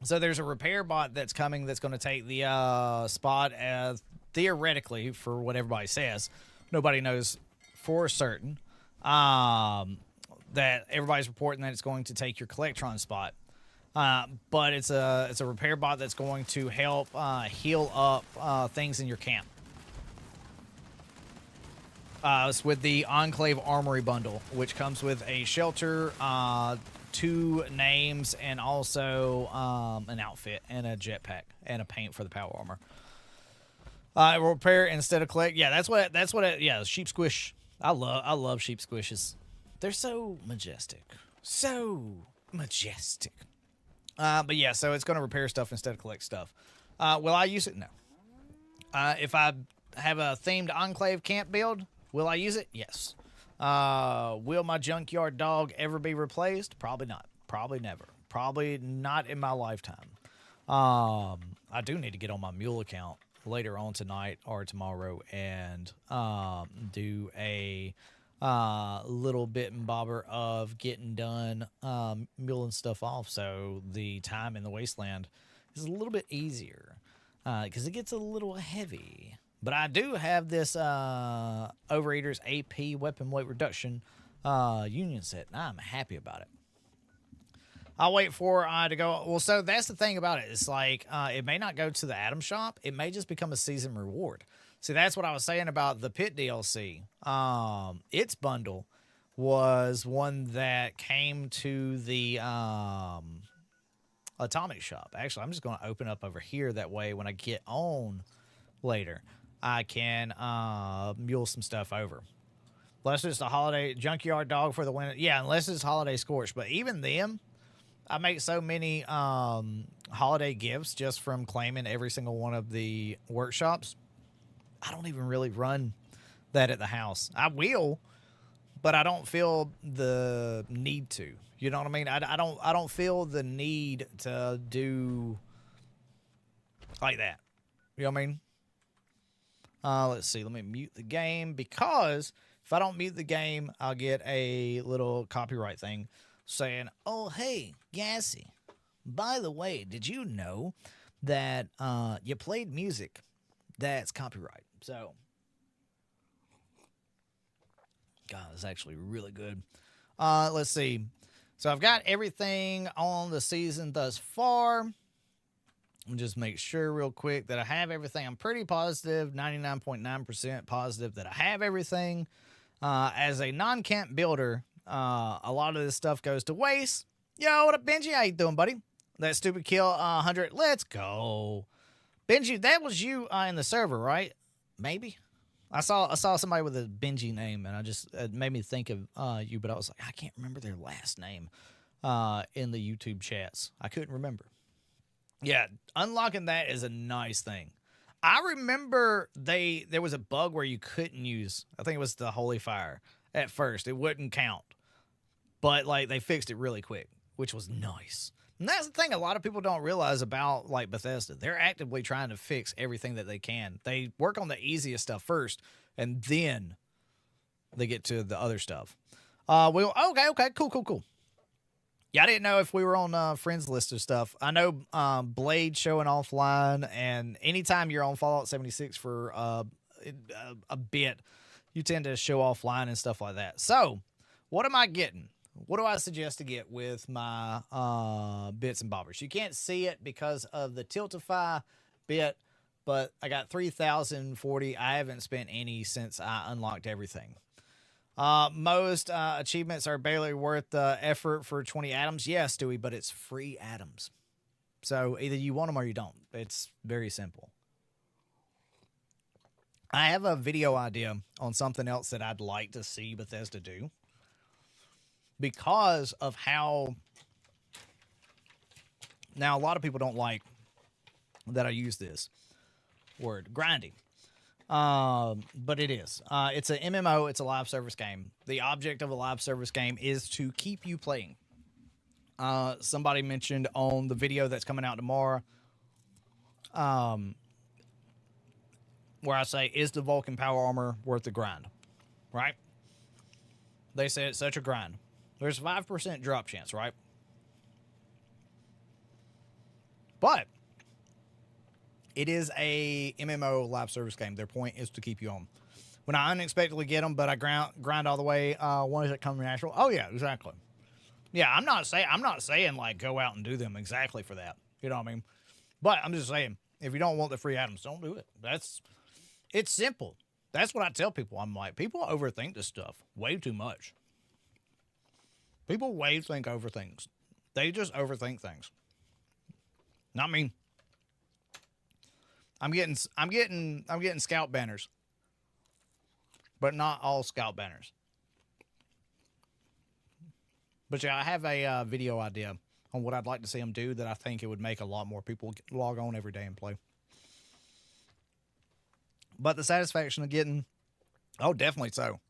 So there's a repair bot that's coming that's going to take the spot as, theoretically, for what everybody says. Nobody knows for certain that everybody's reporting that it's going to take your Collectron spot. But it's a repair bot that's going to help heal up things in your camp. It's with the Enclave Armory Bundle, which comes with a shelter, 2 names, and also an outfit and a jetpack and a paint for the power armor. Repair instead of collect. Yeah, that's what it, yeah, sheep squish. I love sheep squishes. They're so majestic. But yeah, so it's going to repair stuff instead of collect stuff. Will I use it? No. If I have a themed Enclave camp build, will I use it? Yes. Will my junkyard dog ever be replaced? Probably not. Probably never. Probably not in my lifetime. I do need to get on my mule account later on tonight or tomorrow and do a little bit and bobber of getting done muling stuff off, so the time in the wasteland is a little bit easier because it gets a little heavy. But I do have this Overeaters AP weapon weight reduction union set, and I'm happy about it. I'll wait for to go. Well, so that's the thing about it. It's like it may not go to the Atom Shop. It may just become a season reward. See, that's what I was saying about the Pit DLC. Its bundle was one that came to the Atomic Shop. Actually, I'm just going to open up over here. That way, when I get on later, I can mule some stuff over. Unless it's a holiday junkyard dog for the winter. Yeah, unless it's holiday scorch. But even them, I make so many holiday gifts just from claiming every single one of the workshops. I don't even really run that at the house. I will, but I don't feel the need to. You know what I mean? I don't feel the need to do like that. You know what I mean? Let's see. Let me mute the game, because if I don't mute the game, I'll get a little copyright thing saying, "Oh, hey, Gassy, by the way, did you know that you played music that's copyright?" So, God, it's actually really good. Let's see. So I've got everything on the season thus far. I'll just make sure real quick that I have everything. I'm pretty positive, 99.9% positive that I have everything. As a non-camp builder, a lot of this stuff goes to waste. Yo, what up, Benji? How you doing, buddy? That stupid kill 100. Let's go. Benji, that was you in the server, right? Maybe. I saw somebody with a Benji name, and it made me think of you, but I was like, I can't remember their last name in the YouTube chats. I couldn't remember. Yeah, unlocking that is a nice thing. I remember there was a bug where you couldn't use, I think it was the Holy Fire at first. It wouldn't count. But like they fixed it really quick, which was nice. And that's the thing a lot of people don't realize about like Bethesda. They're actively trying to fix everything that they can. They work on the easiest stuff first, and then they get to the other stuff. Okay, cool. Yeah, I didn't know if we were on friends list of stuff. I know Blade showing offline, and anytime you're on Fallout 76 for a bit, you tend to show offline and stuff like that. So, what am I getting? What do I suggest to get with my bits and bobbers? You can't see it because of the Tiltify bit, but I got 3,040. I haven't spent any since I unlocked everything. Most achievements are barely worth the effort for 20 atoms. Yeah, Stewie, but it's free atoms. So either you want them or you don't. It's very simple. I have a video idea on something else that I'd like to see Bethesda do. Because of how... Now, a lot of people don't like that I use this word, grinding. But it is. It's an MMO. It's a live service game. The object of a live service game is to keep you playing. Somebody mentioned on the video that's coming out tomorrow, where I say, is the Vulcan power armor worth the grind? Right? They say it's such a grind. There's 5% drop chance, right? But it is a MMO live service game. Their point is to keep you on. When I unexpectedly get them, but I grind all the way, when is it coming natural? Oh yeah, exactly. Yeah, I'm not saying like go out and do them exactly for that. You know what I mean? But I'm just saying, if you don't want the free items, don't do it. It's simple. That's what I tell people. I'm like, people overthink this stuff way too much. People think over things. They just overthink things. Not me. I'm getting scout banners, but not all scout banners. But yeah, I have a video idea on what I'd like to see them do that I think it would make a lot more people log on every day and play. But the satisfaction of getting, oh, definitely so.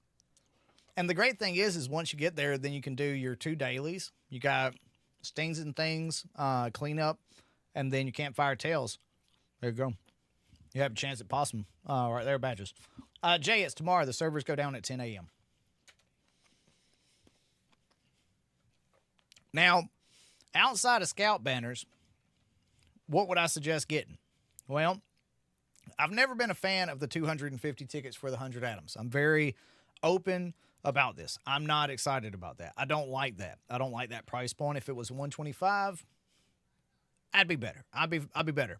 And the great thing is once you get there, then you can do your 2 dailies. You got stings and things, clean up, and then you campfire tails. There you go. You have a chance at possum. Right there, badges. Jay, it's tomorrow. The servers go down at 10 a.m. Now, outside of scout banners, what would I suggest getting? Well, I've never been a fan of the 250 tickets for the 100 atoms. I'm very open about this. I'm not excited about that. I don't like that. I don't like that price point. If it was 125, I'd be better. I'd be better.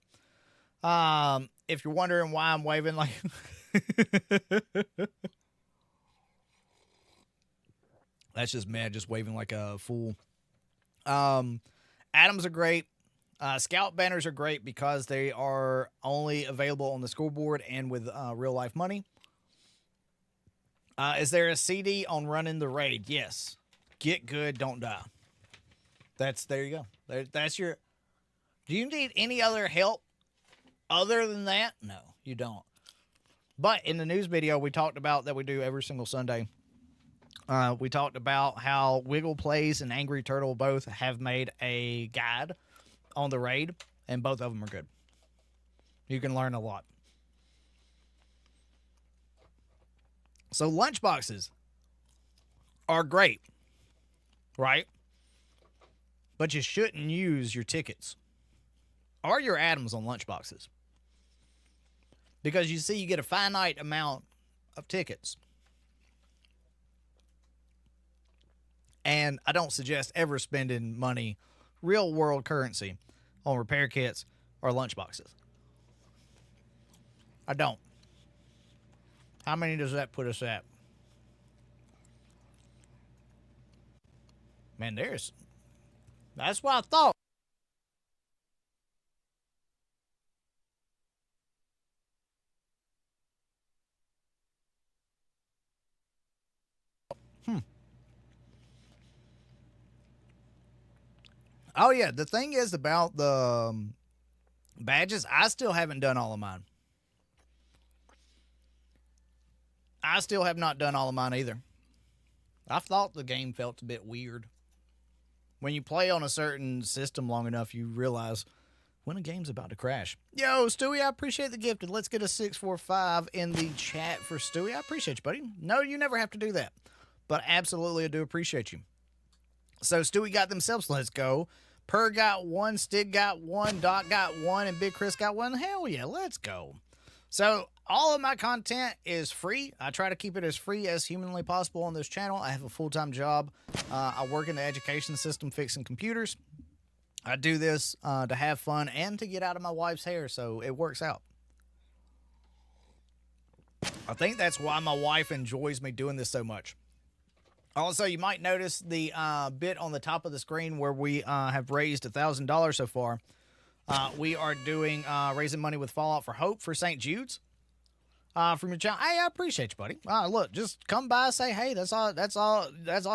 If you're wondering why I'm waving like that's just mad, just waving like a fool. Atoms are great. Scout banners are great because they are only available on the scoreboard and with real life money. Is there a CD on running the raid? Yes. Get good, don't die. There you go. That's your... Do you need any other help other than that? No, you don't. But in the news video, we talked about that we do every single Sunday. We talked about how Wiggle Plays and Angry Turtle both have made a guide on the raid, and both of them are good. You can learn a lot. So lunchboxes are great, right? But you shouldn't use your tickets or your atoms on lunchboxes. Because you see, you get a finite amount of tickets. And I don't suggest ever spending money, real world currency, on repair kits or lunchboxes. I don't. How many does that put us at? Man, that's what I thought. Oh, yeah. The thing is about the badges, I still haven't done all of mine. I still have not done all of mine either. I thought the game felt a bit weird. When you play on a certain system long enough, you realize when a game's about to crash. Yo, Stewie, I appreciate the gift. And let's get a 645 in the chat for Stewie. I appreciate you, buddy. No, you never have to do that. But absolutely, I do appreciate you. So, Stewie got themselves. Let's go. Per got one, Stig got one, Doc got one, and Big Chris got one. Hell yeah, let's go. So, all of my content is free. I try to keep it as free as humanly possible on this channel. I have a full-time job. I work in the education system fixing computers. I do this to have fun and to get out of my wife's hair, so it works out. I think that's why my wife enjoys me doing this so much. Also, you might notice the bit on the top of the screen where we have raised $1,000 so far. We are doing raising money with Fallout for Hope for St. Jude's. From your channel. Hey, I appreciate you, buddy. Look, just come by, say hey. That's all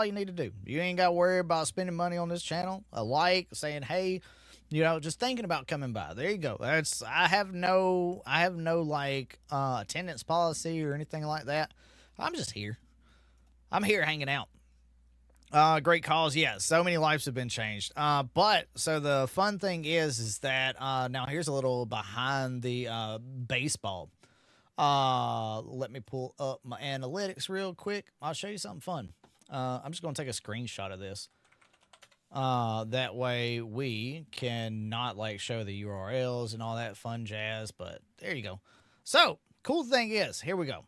you need to do. You ain't got to worry about spending money on this channel. A like, saying hey, just thinking about coming by. There you go. I have no like attendance policy or anything like that. I'm just here. I'm here hanging out. Great calls. Yeah, so many lives have been changed. But so the fun thing is that now here's a little behind the baseball. Let me pull up my analytics real quick. I'll show you something fun. I'm just going to take a screenshot of this. That way we can not like show the URLs and all that fun jazz, but there you go. So cool thing is, here we go.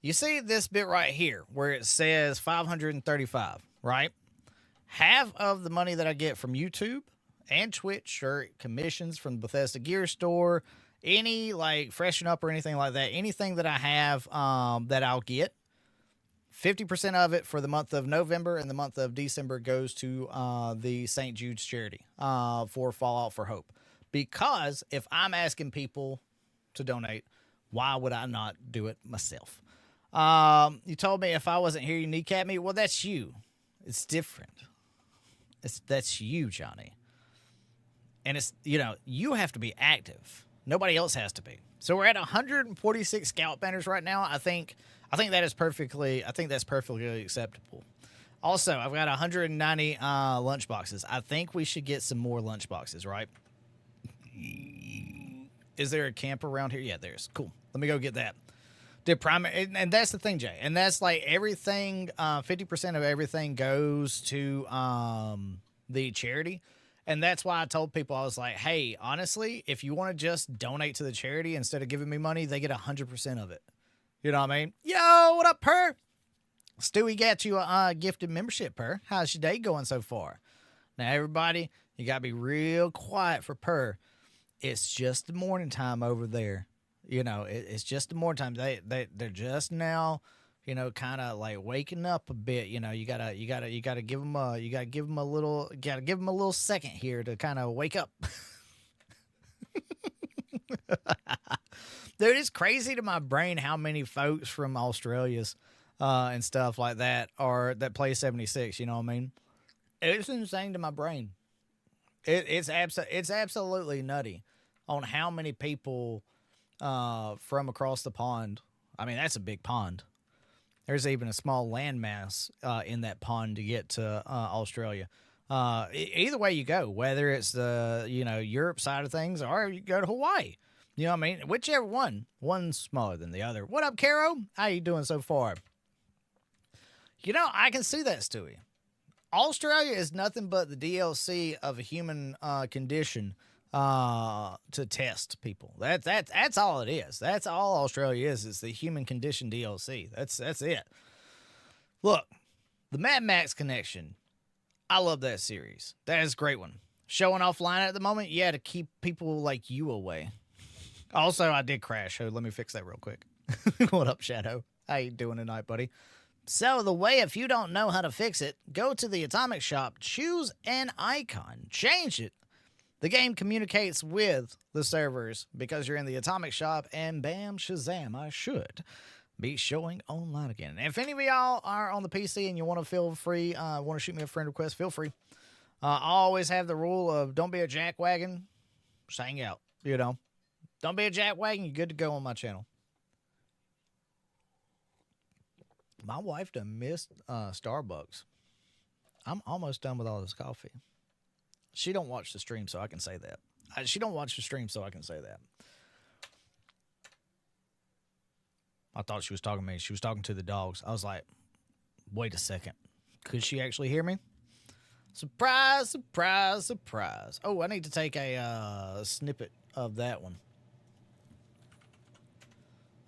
You see this bit right here where it says 535, right? Half of the money that I get from YouTube and Twitch or commissions from the Bethesda Gear Store, any like freshen up or anything like that, anything that I have that I'll get, 50% of it for the month of November and the month of December goes to the St. Jude's charity for Fallout for Hope. Because if I'm asking people to donate, why would I not do it myself? You told me if I wasn't here, you kneecap me. Well, that's you. It's different. That's you, Johnny. And it's, you have to be active. Nobody else has to be. So we're at 146 scout banners right now. I think that's perfectly acceptable. Also, I've got 190 lunch boxes. I think we should get some more lunch boxes, right? Is there a camp around here? Yeah, there's. Cool. Let me go get that. And that's the thing, Jay. And that's like everything, 50% of everything goes to the charity. And that's why I told people, I was like, hey, honestly, if you want to just donate to the charity instead of giving me money, they get 100% of it. You know what I mean? Yo, what up, Per? Stewie got you a gifted membership, Per. How's your day going so far? Now, everybody, you got to be real quiet for Per. It's just the morning time over there. It's just the morning time. They're just now, kind of like waking up a bit. You gotta give them a little second here to kind of wake up. Dude, it's crazy to my brain how many folks from Australia's and stuff like that play 76. You know what I mean? It's insane to my brain. It's absolutely nutty on how many people from across the pond. I mean, that's a big pond. There's even a small landmass in that pond to get to Australia. Either way you go, whether it's the Europe side of things or you go to Hawaii. You know what I mean? Whichever one. One's smaller than the other. What up, Caro? How you doing so far? I can see that, Stewie. Australia is nothing but the DLC of a human condition to test people. That's all it is. That's all Australia is. It's the human condition DLC. That's it. Look, the Mad Max Connection. I love that series. That is a great one. Showing offline at the moment, yeah, to keep people like you away. Also, I did crash. So let me fix that real quick. What up, Shadow? How you doing tonight, buddy? So the way, if you don't know how to fix it, go to the Atomic Shop, choose an icon, change it. The game communicates with the servers because you're in the Atomic Shop, and bam, shazam, I should. be showing online again. And if any of y'all are on the PC and you want to feel free, want to shoot me a friend request, feel free. I always have the rule of don't be a jackwagon, just hang out, you know. Don't be a jackwagon, you're good to go on my channel. My wife done missed Starbucks. I'm almost done with all this coffee. She don't watch the stream, so I can say that. She don't watch the stream, so I can say that. I thought she was talking to me. She was talking to the dogs. I was like, wait a second. Could she actually hear me? Surprise, surprise, surprise. Oh, I need to take a snippet of that one.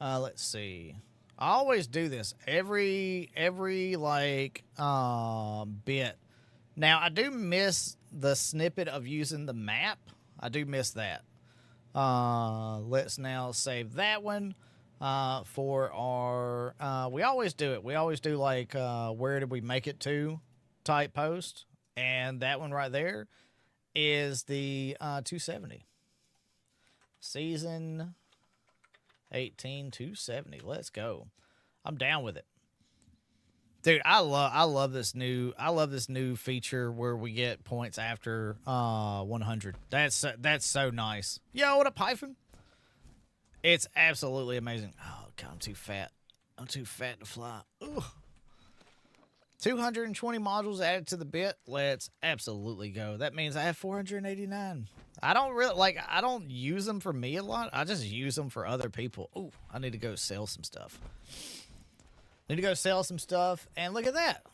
Let's see. I always do this every like bit. Now, I do miss the snippet of using the map. I do miss that. Let's now save that one. For our, we always do it. We always do like, where did we make it to type post. And that one right there is the 270. Season 18, 270. Let's go. I'm down with it. Dude, I love this new feature where we get points after 100. That's so nice. Yo, what up, Hyphen? It's absolutely amazing. Oh, God, I'm too fat. I'm too fat to fly. Ugh. 220 modules added to the bit. Let's absolutely go. That means I have 489. I don't use them for me a lot. I just use them for other people. Ooh, I need to go sell some stuff. And look at that.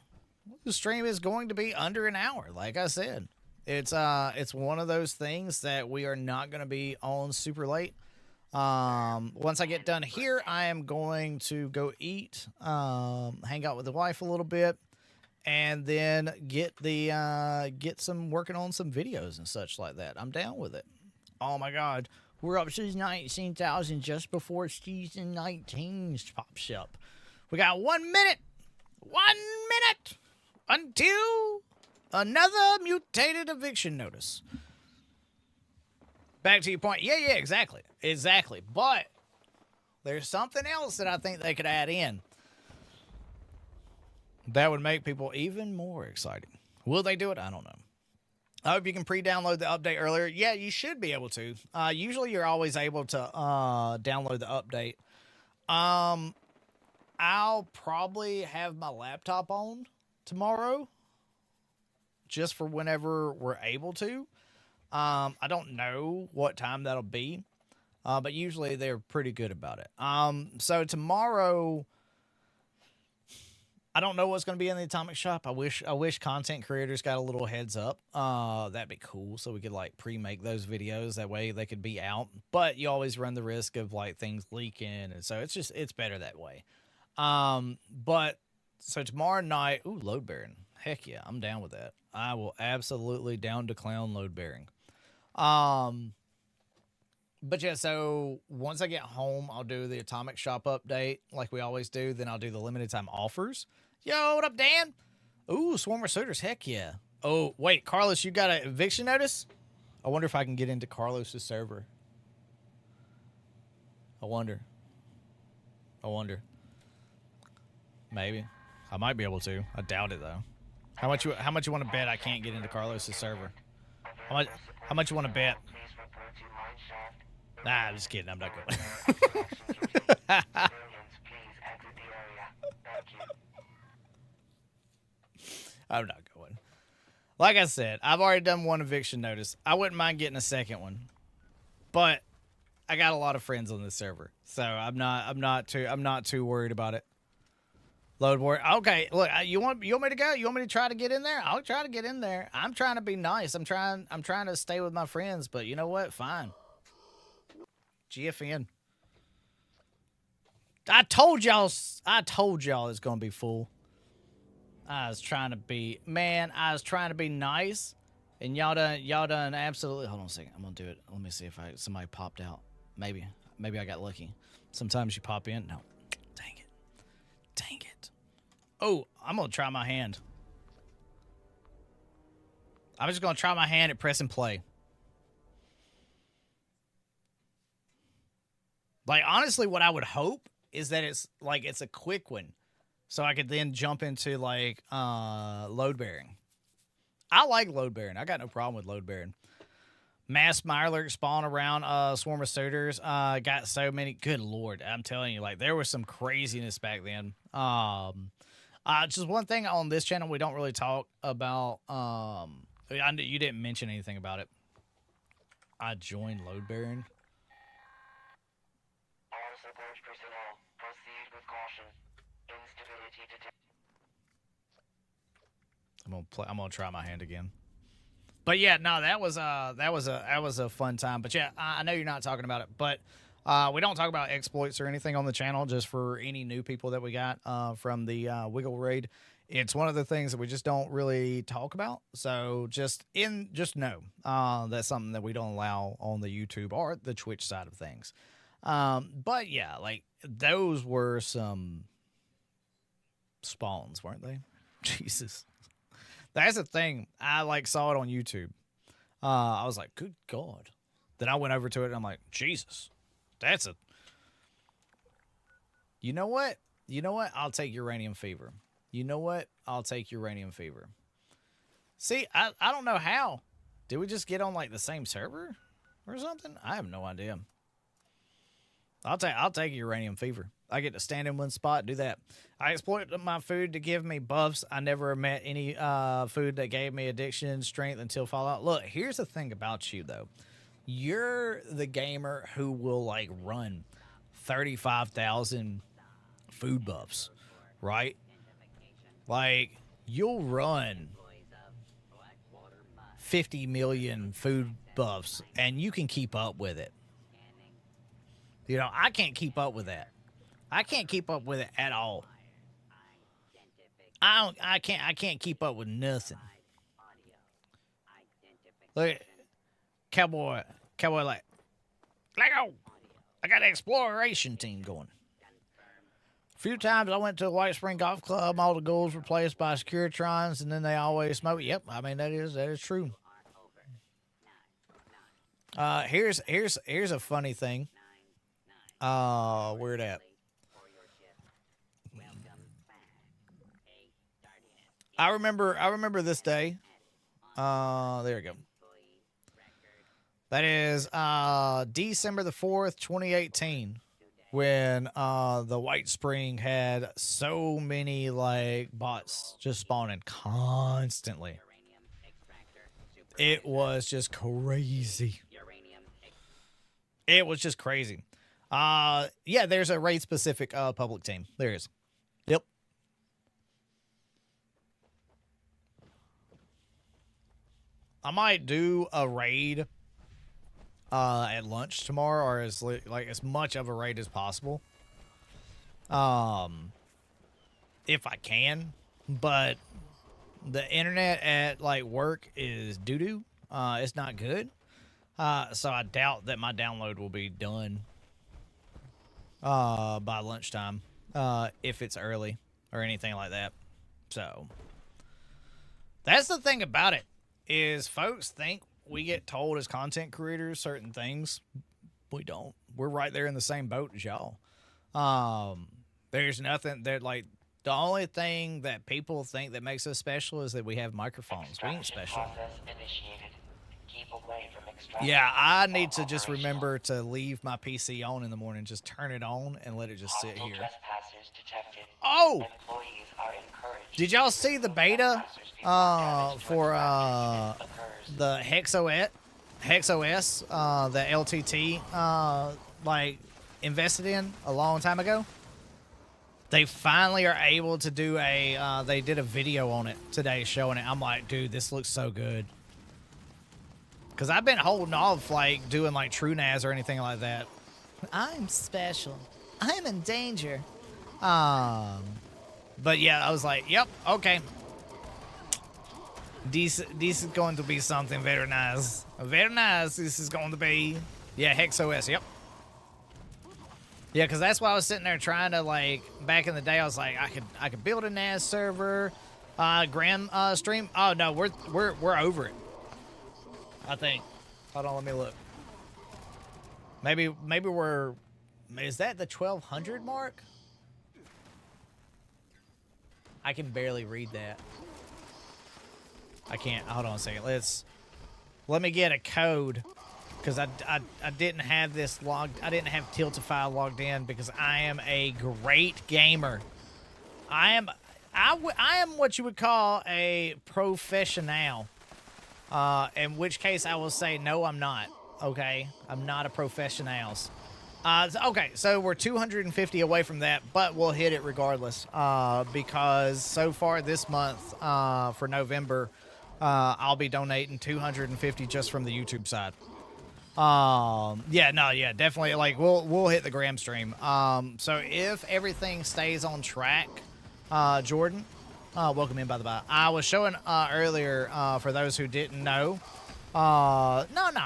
The stream is going to be under an hour. Like I said, it's one of those things that we are not going to be on super late. Once I get done here, I am going to go eat, hang out with the wife a little bit, and then get some working on some videos and such like that. I'm down with it. Oh my God. We're up to 19,000 just before season 19 pops up. We got 1 minute until another mutated eviction notice. Back to your point. Yeah, exactly. But there's something else that I think they could add in that would make people even more excited. Will they do it? I don't know. I hope you can pre-download the update earlier. Yeah, you should be able to. Usually you're always able to download the update. I'll probably have my laptop on tomorrow just for whenever we're able to. I don't know what time that'll be, but usually they're pretty good about it. So tomorrow, I don't know what's going to be in the Atomic Shop. I wish content creators got a little heads up. That'd be cool, so we could like pre-make those videos. That way they could be out. But you always run the risk of like things leaking, and so it's better that way. But so tomorrow night, ooh, load bearing. Heck yeah, I'm down with that. I will absolutely down to clown load bearing. But yeah, so once I get home, I'll do the Atomic Shop update like we always do. Then I'll do the limited time offers. Yo, what up, Dan? Ooh, Swarmer Suitors. Heck yeah. Oh, wait, Carlos, you got an eviction notice? I wonder if I can get into Carlos's server. I wonder. Maybe. I might be able to. I doubt it though. How much you want to bet I can't get into Carlos's server? How much you want to bet? Nah, I'm just kidding. I'm not going. I'm not going. Like I said, I've already done one eviction notice. I wouldn't mind getting a second one, but I got a lot of friends on this server, so I'm not too worried about it. Load board. Okay, look, you want me to go? You want me to try to get in there? I'll try to get in there. I'm trying to be nice. I'm trying to stay with my friends, but you know what? Fine. GFN. I told y'all it's gonna be full. I was trying to be nice, and y'all done absolutely. Hold on a second. I'm gonna do it. Let me see if somebody popped out. Maybe I got lucky. Sometimes you pop in. No. Dang it. Oh, I'm going to try my hand. I'm just going to try my hand at press and play. Like, honestly, what I would hope is that it's like it's a quick one, so I could then jump into like load bearing. I like load bearing. I got no problem with load bearing. Mass Mirelurk spawn around Swarm of Suitors. Got so many. Good lord, I'm telling you, like there was some craziness back then. Just one thing on this channel we don't really talk about. You didn't mention anything about it. I joined load bearing. All support personnel, proceed with caution. Instability detected. I'm gonna try my hand again. But yeah, no, that was a fun time. But yeah, I know you're not talking about it, but we don't talk about exploits or anything on the channel. Just for any new people that we got from the Wiggle raid, it's one of the things that we just don't really talk about. So just know that's something that we don't allow on the YouTube or the Twitch side of things. But yeah, like those were some spawns, weren't they? Jesus. That's the thing. I like saw it on YouTube. I was like, good God. Then I went over to it and I'm like, Jesus. That's a... You know what? I'll take Uranium Fever. You know what? I'll take Uranium Fever. See, I don't know how. Did we just get on like the same server or something? I have no idea. I'll take Uranium Fever. I get to stand in one spot, do that. I exploit my food to give me buffs. I never met any food that gave me addiction, strength until Fallout. Look, here's the thing about you, though. You're the gamer who will, like, run 35,000 food buffs, right? Like, you'll run 50 million food buffs, and you can keep up with it. You know, I can't keep up with that. I can't keep up with it at all. I can't keep up with nothing. Look, cowboy like, Lego. I got an exploration team going. A few times I went to a White Spring Golf Club. All the goals were replaced by Securitrons, and then they always smoke. Yep, I mean that is true. Here's a funny thing. Where it at? I remember this day. There we go. That is December the 4th, 2018, when the White Spring had so many like bots just spawning constantly. It was just crazy. It was just crazy. Yeah, there's a raid specific public team. There is. Yep. I might do a raid at lunch tomorrow, or as much of a raid as possible. If I can, but the internet at like work is doo-doo. It's not good. So I doubt that my download will be done by lunchtime, if it's early or anything like that. So that's the thing about it, is folks think we get told as content creators certain things. We don't. We're right there in the same boat as y'all. There's nothing that, like, the only thing that people think that makes us special is that we have microphones. We ain't special. Yeah, I need to just remember to leave my PC on in the morning. Just turn it on and let it just sit here. Oh! Did y'all see the beta for the HexOS that LTT like invested in a long time ago? They finally are able to do a they did a video on it today showing it. I'm like, dude, this looks so good. Because I've been holding off, like, doing, like, TrueNAS or anything like that. I'm special. I'm in danger. But, yeah, I was like, yep, okay. This is going to be something very nice. Very nice. This is going to be, yeah, HexOS, yep. Yeah, because that's why I was sitting there trying to, like, back in the day, I was like, I could build a NAS server, Graham stream. Oh, no, we're over it. I think. Hold on, let me look. Maybe we're Is that the 1200 mark? I can barely read that. I can't. Hold on a second. Let me get a code, because I didn't have this logged. I didn't have Tiltify logged in because I am a great gamer. I am what you would call a professional. In which case I will say no, I'm not. Okay, I'm not a professionals. Okay, so we're 250 away from that, but we'll hit it regardless. Because so far this month, for November, I'll be donating 250 just from the YouTube side. Yeah, definitely. Like we'll hit the gram stream. So if everything stays on track, Jordan, welcome in by the by. I was showing earlier for those who didn't know. No,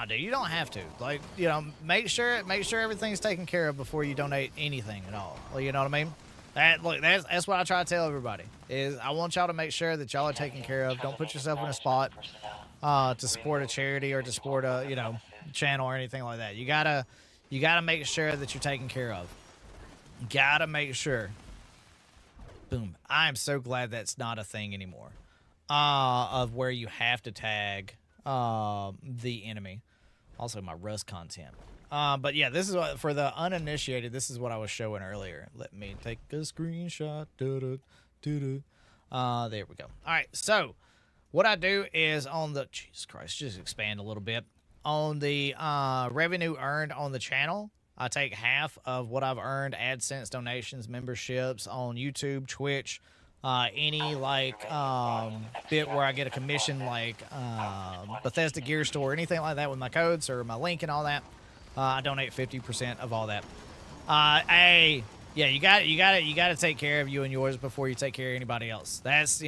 dude, you don't have to. Like, you know, make sure everything's taken care of before you donate anything at all. Well, you know what I mean? That's what I try to tell everybody. Is I want y'all to make sure that y'all are taken care of. Don't put yourself in a spot to support a charity or to support a channel or anything like that. You gotta make sure that you're taken care of. Gotta make sure. Boom. I am so glad that's not a thing anymore. Of where you have to tag the enemy. Also my Rust content. But yeah, this is what, for the uninitiated, this is what I was showing earlier. Let me take a screenshot. There we go. All right, so what I do is on the, Jesus Christ, just expand a little bit. On the revenue earned on the channel, I take half of what I've earned, AdSense donations, memberships on YouTube, Twitch, any like bit where I get a commission, like Bethesda Gear Store, anything like that with my codes or my link and all that. I donate 50% of all that. Hey, yeah, you got to take care of you and yours before you take care of anybody else. That's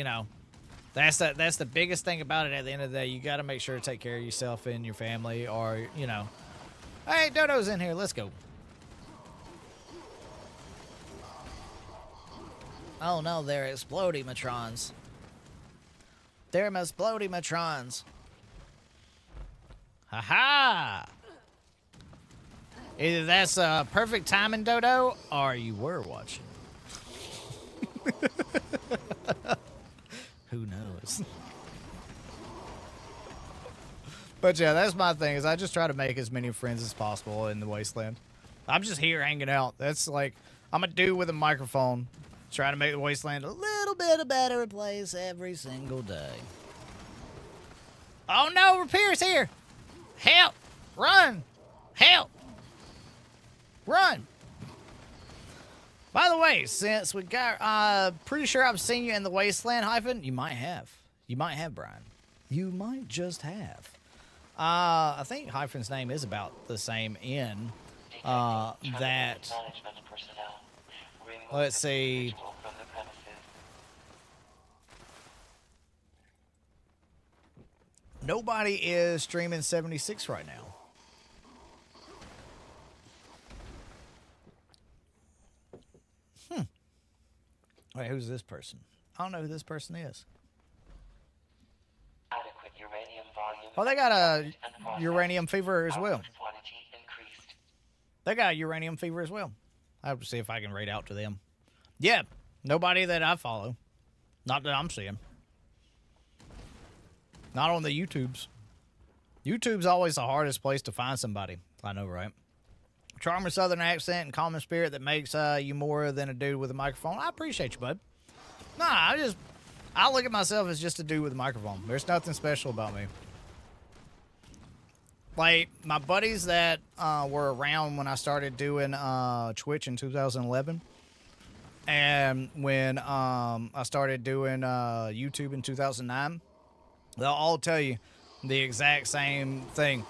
that's the biggest thing about it. At the end of the day, you got to make sure to take care of yourself and your family, or hey, Dodo's in here. Let's go. Oh no, they're exploding-matrons. They're exploding-matrons. Ha-ha! Either that's perfect timing, Dodo, or you were watching. Who knows? But yeah, that's my thing, is I just try to make as many friends as possible in the Wasteland. I'm just here hanging out. That's like, I'm a dude with a microphone trying to make the Wasteland a little bit a better place every single day. Oh no, Repair's here! Help! Run! Help! Run! By the way, since we got, pretty sure I've seen you in the Wasteland, Hyphen. You might have. You might have, Brian. You might just have. I think Hyphen's name is about the same in, that, let's see. Nobody is streaming 76 right now. Wait, who's this person? I don't know who this person is. Oh, they got a uranium fever as well. They got a uranium fever as well. I have to see if I can raid out to them. Yeah, nobody that I follow. Not that I'm seeing. Not on the YouTubes. YouTube's always the hardest place to find somebody. I know, right? Charming southern accent and common spirit that makes you more than a dude with a microphone. I appreciate you, bud. Nah, I look at myself as just a dude with a microphone. There's nothing special about me. Like, my buddies that were around when I started doing Twitch in 2011, and when I started doing YouTube in 2009, they'll all tell you the exact same thing.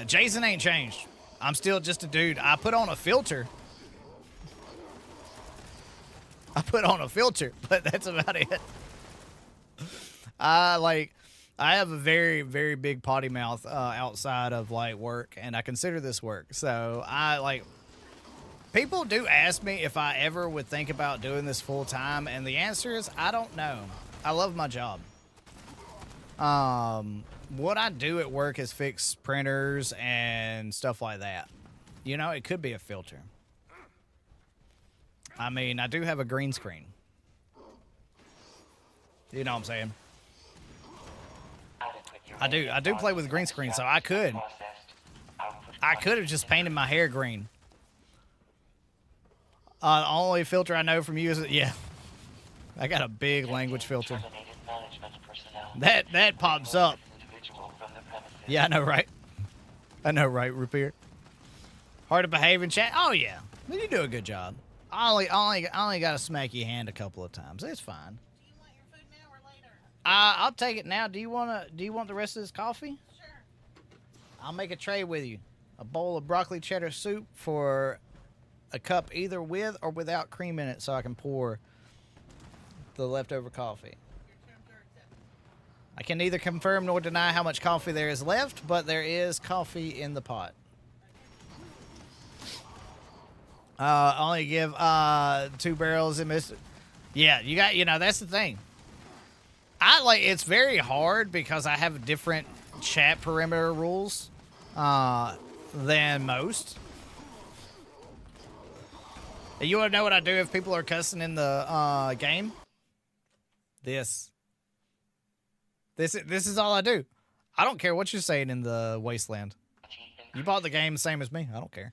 Jason ain't changed. I'm still just a dude. I put on a filter. But that's about it. I have a very, very big potty mouth outside of like work, and I consider this work. So people do ask me if I ever would think about doing this full time, and the answer is I don't know. I love my job. What I do at work is fix printers and stuff like that. You know, it could be a filter. I mean, I do have a green screen. You know what I'm saying? I do play with green screen, so I could have just painted my hair green. The only filter I know from you is, yeah, I got a big language filter. That pops up. Yeah, I know, right? I know, right, Rupier? Hard to behave in chat? Oh, yeah. You do a good job. I only got to smack your hand a couple of times. It's fine. Do you want your food now or later? I'll take it now. Do you want the rest of this coffee? Sure. I'll make a tray with you. A bowl of broccoli cheddar soup for a cup either with or without cream in it so I can pour the leftover coffee. Your terms are accepted. I can neither confirm nor deny how much coffee there is left, but there is coffee in the pot. Only give 2 barrels in this. Yeah, that's the thing. It's very hard because I have different chat perimeter rules than most. You want to know what I do if people are cussing in the game? This is all I do. I don't care what you're saying in the Wasteland. You bought the game the same as me. I don't care.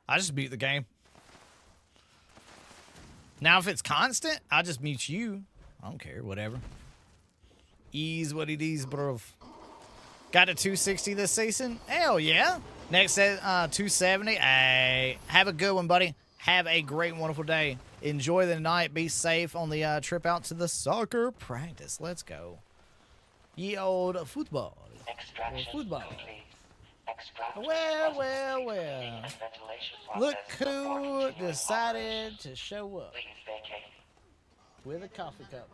I just mute the game. Now, if it's constant, I just mute you. I don't care. Whatever. Ease what it is, bro. Got a 260 this season? Hell yeah. Next says 270. Hey, have a good one, buddy. Have a great, wonderful day. Enjoy the night. Be safe on the trip out to the soccer practice. Let's go. Ye old football. Football. Well. Look who decided to show up with a coffee cup.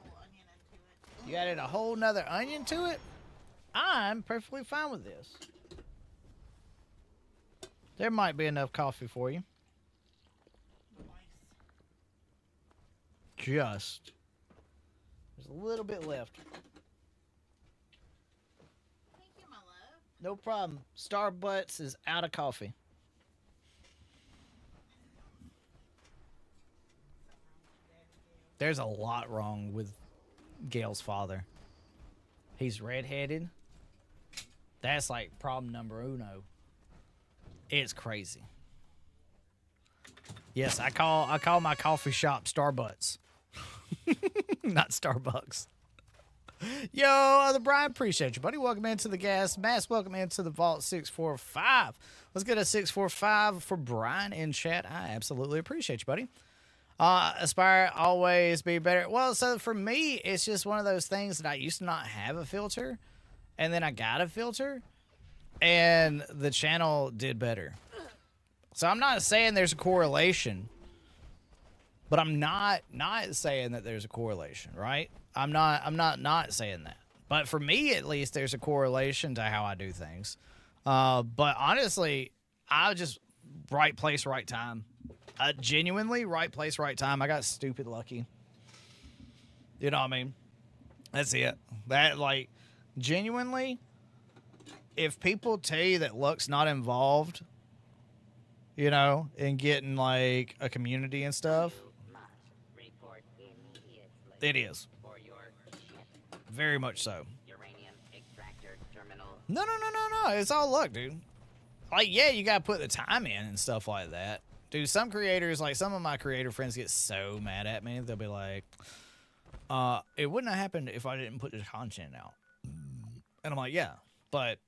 You added a whole nother onion to it? I'm perfectly fine with this. There might be enough coffee for you. Just. There's a little bit left. Thank you, my love. No problem. Starbucks is out of coffee. There's a lot wrong with Gail's father. He's redheaded. That's like problem number uno. It's crazy. Yes, I call my coffee shop Starbucks. Not Starbucks. Yo, other Brian, appreciate you, buddy. Welcome into the gas mask. Welcome into the Vault 645. Let's get a 645 for Brian in chat. I absolutely appreciate you, buddy. Aspire, always be better. Well, so for me, it's just one of those things that I used to not have a filter, and then I got a filter, and the channel did better. So I'm not saying there's a correlation, but I'm not saying that there's a correlation, right? I'm not saying that. But for me, at least, there's a correlation to how I do things. But honestly, I just right place, right time. Genuinely, right place, right time. I got stupid lucky. You know what I mean? That's it. That, like, genuinely, if people tell you that luck's not involved, you know, in getting, like, a community and stuff, it is. Very much so. No. It's all luck, dude. Like, yeah, you gotta put the time in and stuff like that. Dude, some creators, like some of my creator friends get so mad at me. They'll be like, it wouldn't have happened if I didn't put the content out. And I'm like, yeah. But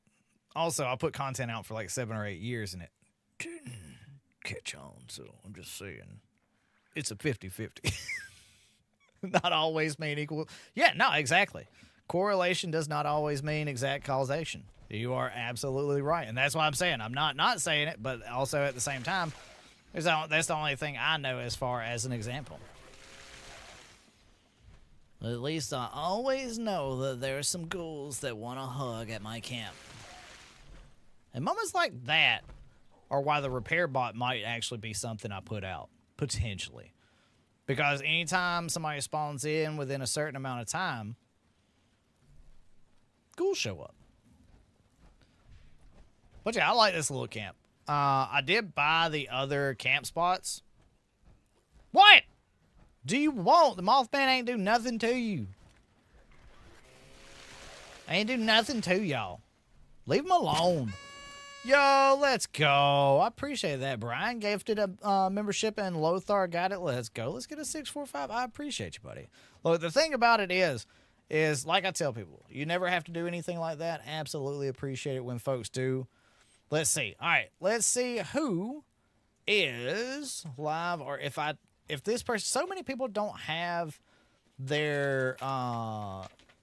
also, I put content out for like 7 or 8 years and it didn't catch on. So I'm just saying, it's a 50-50. Not always mean equal. Yeah, no, exactly. Correlation does not always mean exact causation. You are absolutely right. And that's why I'm saying, I'm not saying it, but also at the same time, that's the only thing I know as far as an example. At least I always know that there are some ghouls that want a hug at my camp. And moments like that are why the repair bot might actually be something I put out, potentially. Because anytime somebody spawns in within a certain amount of time, ghouls show up. But yeah, I like this little camp. I did buy the other camp spots. What do you want? The Mothman ain't do nothing to you. Ain't do nothing to y'all. Leave him alone. Yo, let's go. I appreciate that. Brian gifted a membership and Lothar got it. Let's go. Let's get a 645. I appreciate you, buddy. Look, the thing about it is like I tell people, you never have to do anything like that. Absolutely appreciate it when folks do. Let's see. All right, let's see who is live, or if this person. So many people don't have their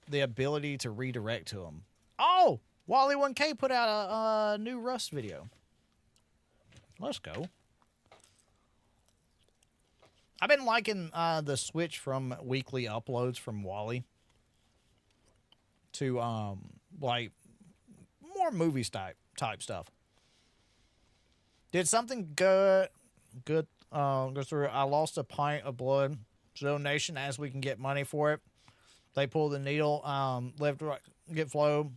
the ability to redirect to them. Oh, Wally 1K put out a new Rust video. Let's go. I've been liking the switch from weekly uploads from Wally to like more movies type stuff. Did something good go through. I lost a pint of blood. Donation as we can get money for it. They pull the needle, left, right, get flow.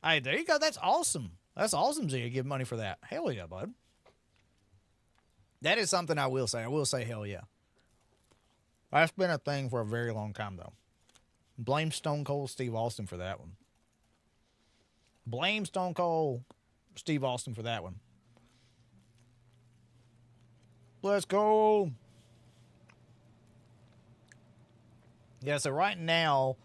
Hey, there you go. That's awesome. That's awesome, Zia. Give money for that. Hell yeah, bud. That is something I will say. I will say hell yeah. That's been a thing for a very long time, though. Blame Stone Cold Steve Austin for that one. Blame Stone Cold Steve Austin for that one. Let's go. Yeah, so right now,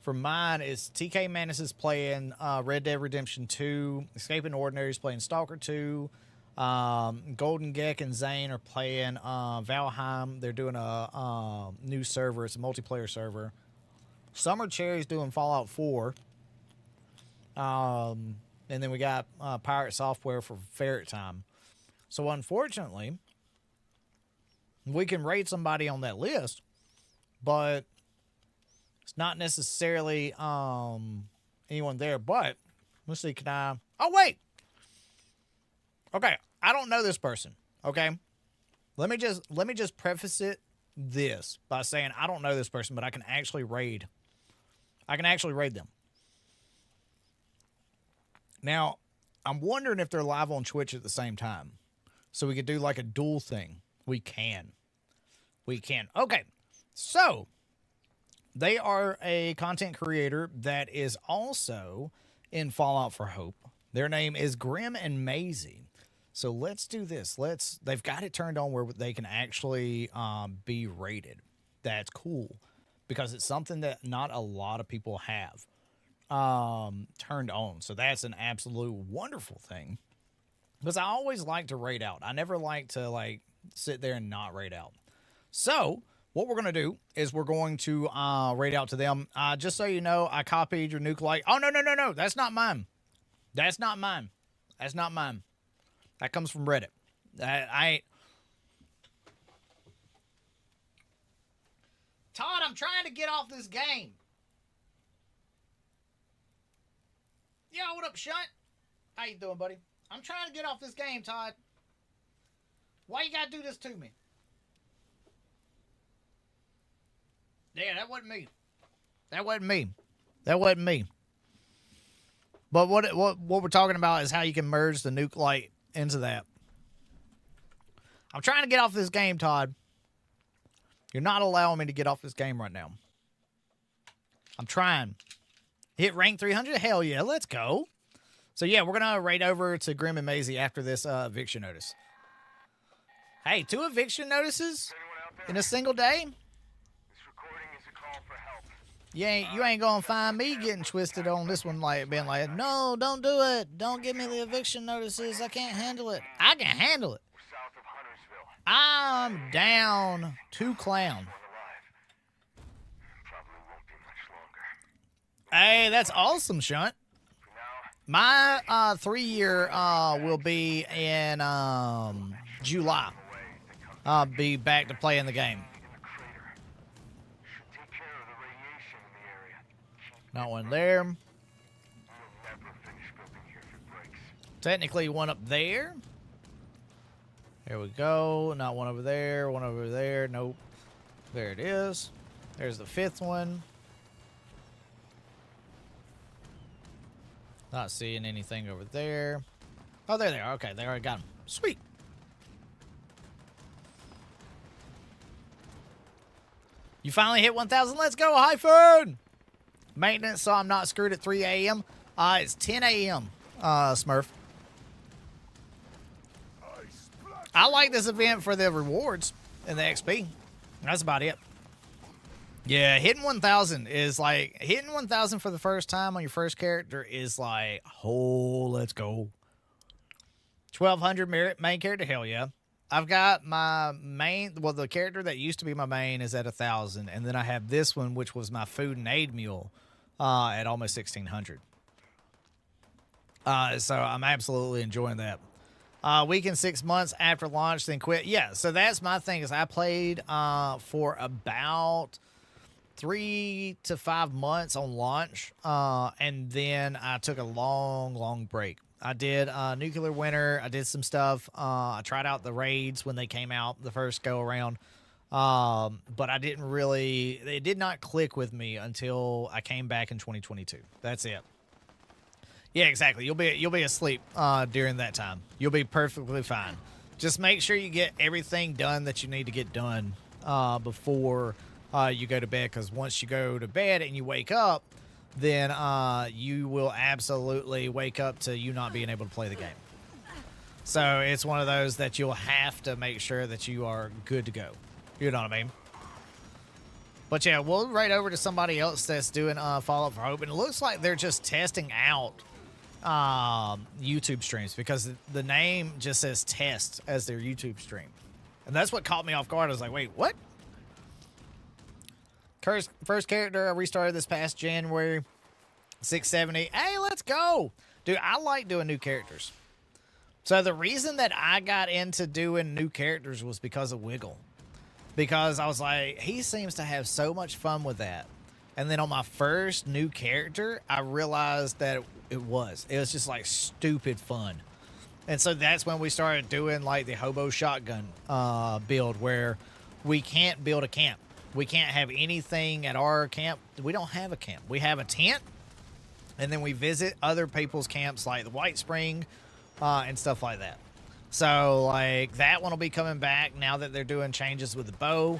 for mine, it's TK Manis is playing Red Dead Redemption 2. Escaping Ordinary is playing Stalker 2. Golden Geck and Zane are playing Valheim. They're doing a new server. It's a multiplayer server. Summer Cherry's doing Fallout 4. And then we got Pirate Software for Ferret Time. So unfortunately, we can rate somebody on that list, but it's not necessarily anyone there. But let's see, can I? Oh wait. Okay, I don't know this person. Okay, let me just preface this by saying I don't know this person, but I can actually raid. I can actually raid them. Now, I'm wondering if they're live on Twitch at the same time, so we could do like a dual thing. We can. Okay, so they are a content creator that is also in Fallout for Hope. Their name is Grim and Maisie. So let's do this. They've got it turned on where they can actually be rated. That's cool because it's something that not a lot of people have turned on. So that's an absolute wonderful thing. Because I always like to raid out. I never like to like sit there and not raid out. So what we're going to do is we're going to raid out to them. Just so you know, I copied your nuke light. Oh, no. That's not mine. That's not mine. That comes from Reddit. I ain't. Todd, I'm trying to get off this game. Yo, what up, Shunt? How you doing, buddy? I'm trying to get off this game, Todd. Why you gotta do this to me? Yeah, that wasn't me. But what we're talking about is how you can merge the nuke light into that. I'm trying to get off this game, Todd. You're not allowing me to get off this game right now. I'm trying. Hit rank 300? Hell yeah, let's go. So yeah, we're going to raid over to Grim and Maisie after this eviction notice. Hey, 2 eviction notices in a single day? You ain't gonna find me getting twisted on this one, like being like, no, don't do it. Don't give me the eviction notices. I can't handle it. I can handle it. I'm down 2 clown. Hey, that's awesome, Shunt. My 3-year will be in July. I'll be back to playing the game. Not one there. Technically one up there. There we go. Not one over there. One over there. Nope. There it is. There's the 5th one. Not seeing anything over there. Oh, there they are. Okay, there I got them. Sweet. You finally hit 1,000. Let's go, Hyphen! Maintenance, so I'm not screwed at 3 a.m. It's 10 a.m., Smurf. I like this event for the rewards and the XP. That's about it. Yeah, hitting 1,000 is like, hitting 1,000 for the first time on your first character is like, oh, let's go. 1,200 main character, hell yeah. I've got my main, well, the character that used to be my main is at 1,000, and then I have this one, which was my food and aid mule, at almost 1,600. So I'm absolutely enjoying that. Week and 6 months after launch, then quit. Yeah, so that's my thing, is I played for about 3 to 5 months on launch, and then I took a long break. I did Nuclear Winter. I did some stuff. I tried out the raids when they came out the first go around, but I didn't really. It did not click with me until I came back in 2022. That's it. Yeah, exactly. You'll be asleep during that time. You'll be perfectly fine. Just make sure you get everything done that you need to get done before you go to bed. Because once you go to bed and you wake up, then you will absolutely wake up to you not being able to play the game. So it's one of those that you'll have to make sure that you are good to go. You know what I mean? But yeah, we'll right over to somebody else that's doing Fallout for Hope. And it looks like they're just testing out YouTube streams, because the name just says test as their YouTube stream. And that's what caught me off guard. I was like, wait, what? First character I restarted this past January, 670. Hey, let's go. Dude, I like doing new characters. So the reason that I got into doing new characters was because of Wiggle. Because I was like, he seems to have so much fun with that. And then on my first new character, I realized that it was just like stupid fun. And so that's when we started doing like the hobo shotgun build, where we can't build a camp. We can't have anything at our camp. We don't have a camp. We have a tent, and then we visit other people's camps like the White Spring and stuff like that. So, like, that one will be coming back now that they're doing changes with the bow.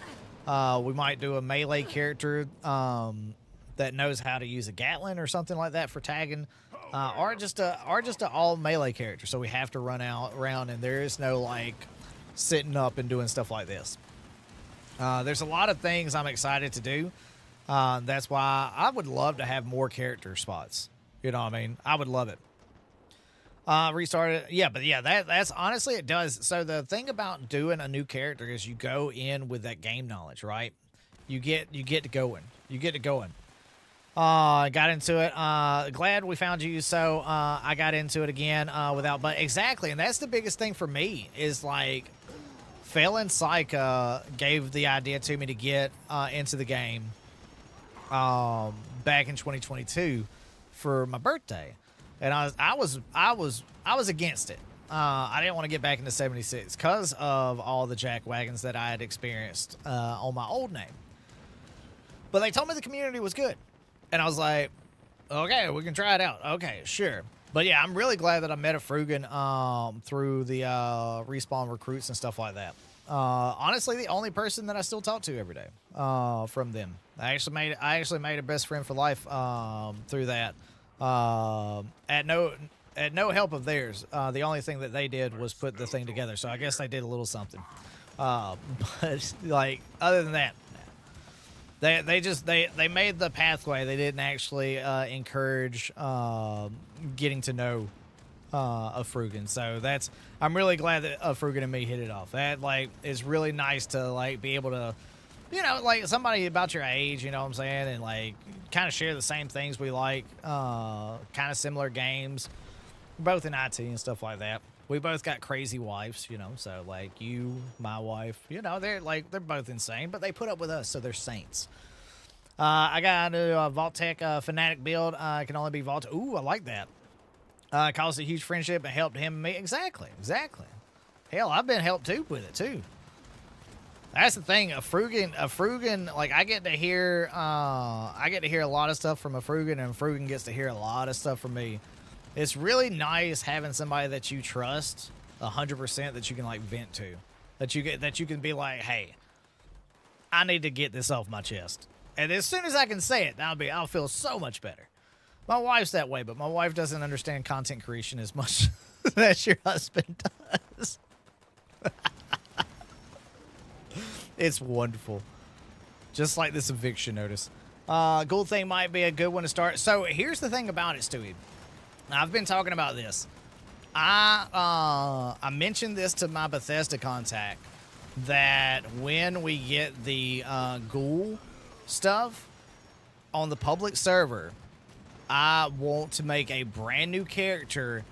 We might do a melee character that knows how to use a Gatling or something like that for tagging, or just a all melee character. So we have to run around, and there is no, like, sitting up and doing stuff like this. There's a lot of things I'm excited to do. That's why I would love to have more character spots. You know what I mean? I would love it. Restarted. Yeah, but yeah, that's honestly, it does. So the thing about doing a new character is you go in with that game knowledge, right? You get to going. You get to going. Got into it. Glad we found you. So I got into it again without, but exactly. And that's the biggest thing for me is like, Phelan Psych gave the idea to me to get into the game back in 2022 for my birthday, and I was against it. I didn't want to get back into 76 because of all the jack wagons that I had experienced on my old name. But they told me the community was good, and I was like, okay, we can try it out. Okay, sure. But yeah, I'm really glad that I met a Frugan through the respawn recruits and stuff like that. Honestly, the only person that I still talk to every day from them. I actually made a best friend for life through that. At no help of theirs. The only thing that they did was put the thing together. So I guess they did a little something. But like other than that, they made the pathway. They didn't actually encourage getting to know a Frugan. So I'm really glad that a Frugan and me hit it off. That like is really nice to like be able to, you know, like somebody about your age, you know what I'm saying, and like kind of share the same things we like, kind of similar games, both in IT and stuff like that. We both got crazy wives, you know, so like you, my wife, you know, they're both insane, but they put up with us, so they're saints. I got a Vault-Tec Fanatic build. Can only be Vault. Ooh, I like that. Caused a huge friendship and helped him and me. Exactly. Hell, I've been helped too with it too. That's the thing. A Frugan, like I get to hear a lot of stuff from a Frugan, and Frugan gets to hear a lot of stuff from me. It's really nice having somebody that you trust 100% that you can like vent to, that you can be like, hey, I need to get this off my chest. And as soon as I can say it, I'll feel so much better. My wife's that way, but my wife doesn't understand content creation as much as your husband does. It's wonderful. Just like this eviction notice. Ghoul thing might be a good one to start. So here's the thing about it, Stewie. I've been talking about this. I mentioned this to my Bethesda contact that when we get the ghoul stuff on the public server, I want to make a brand new character,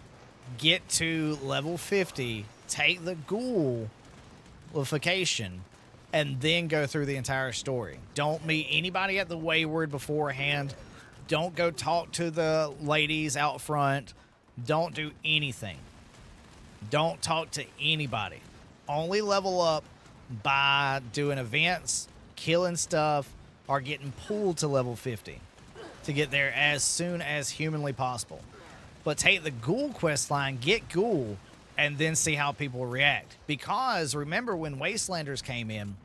get to level 50, take the ghoulification, and then go through the entire story. Don't meet anybody at the Wayward beforehand. Don't go talk to the ladies out front. Don't do anything. Don't talk to anybody. Only level up by doing events, killing stuff, or getting pulled to level 50 to get there as soon as humanly possible. But take the ghoul quest line, get ghoul, and then see how people react. Because remember when Wastelanders came in,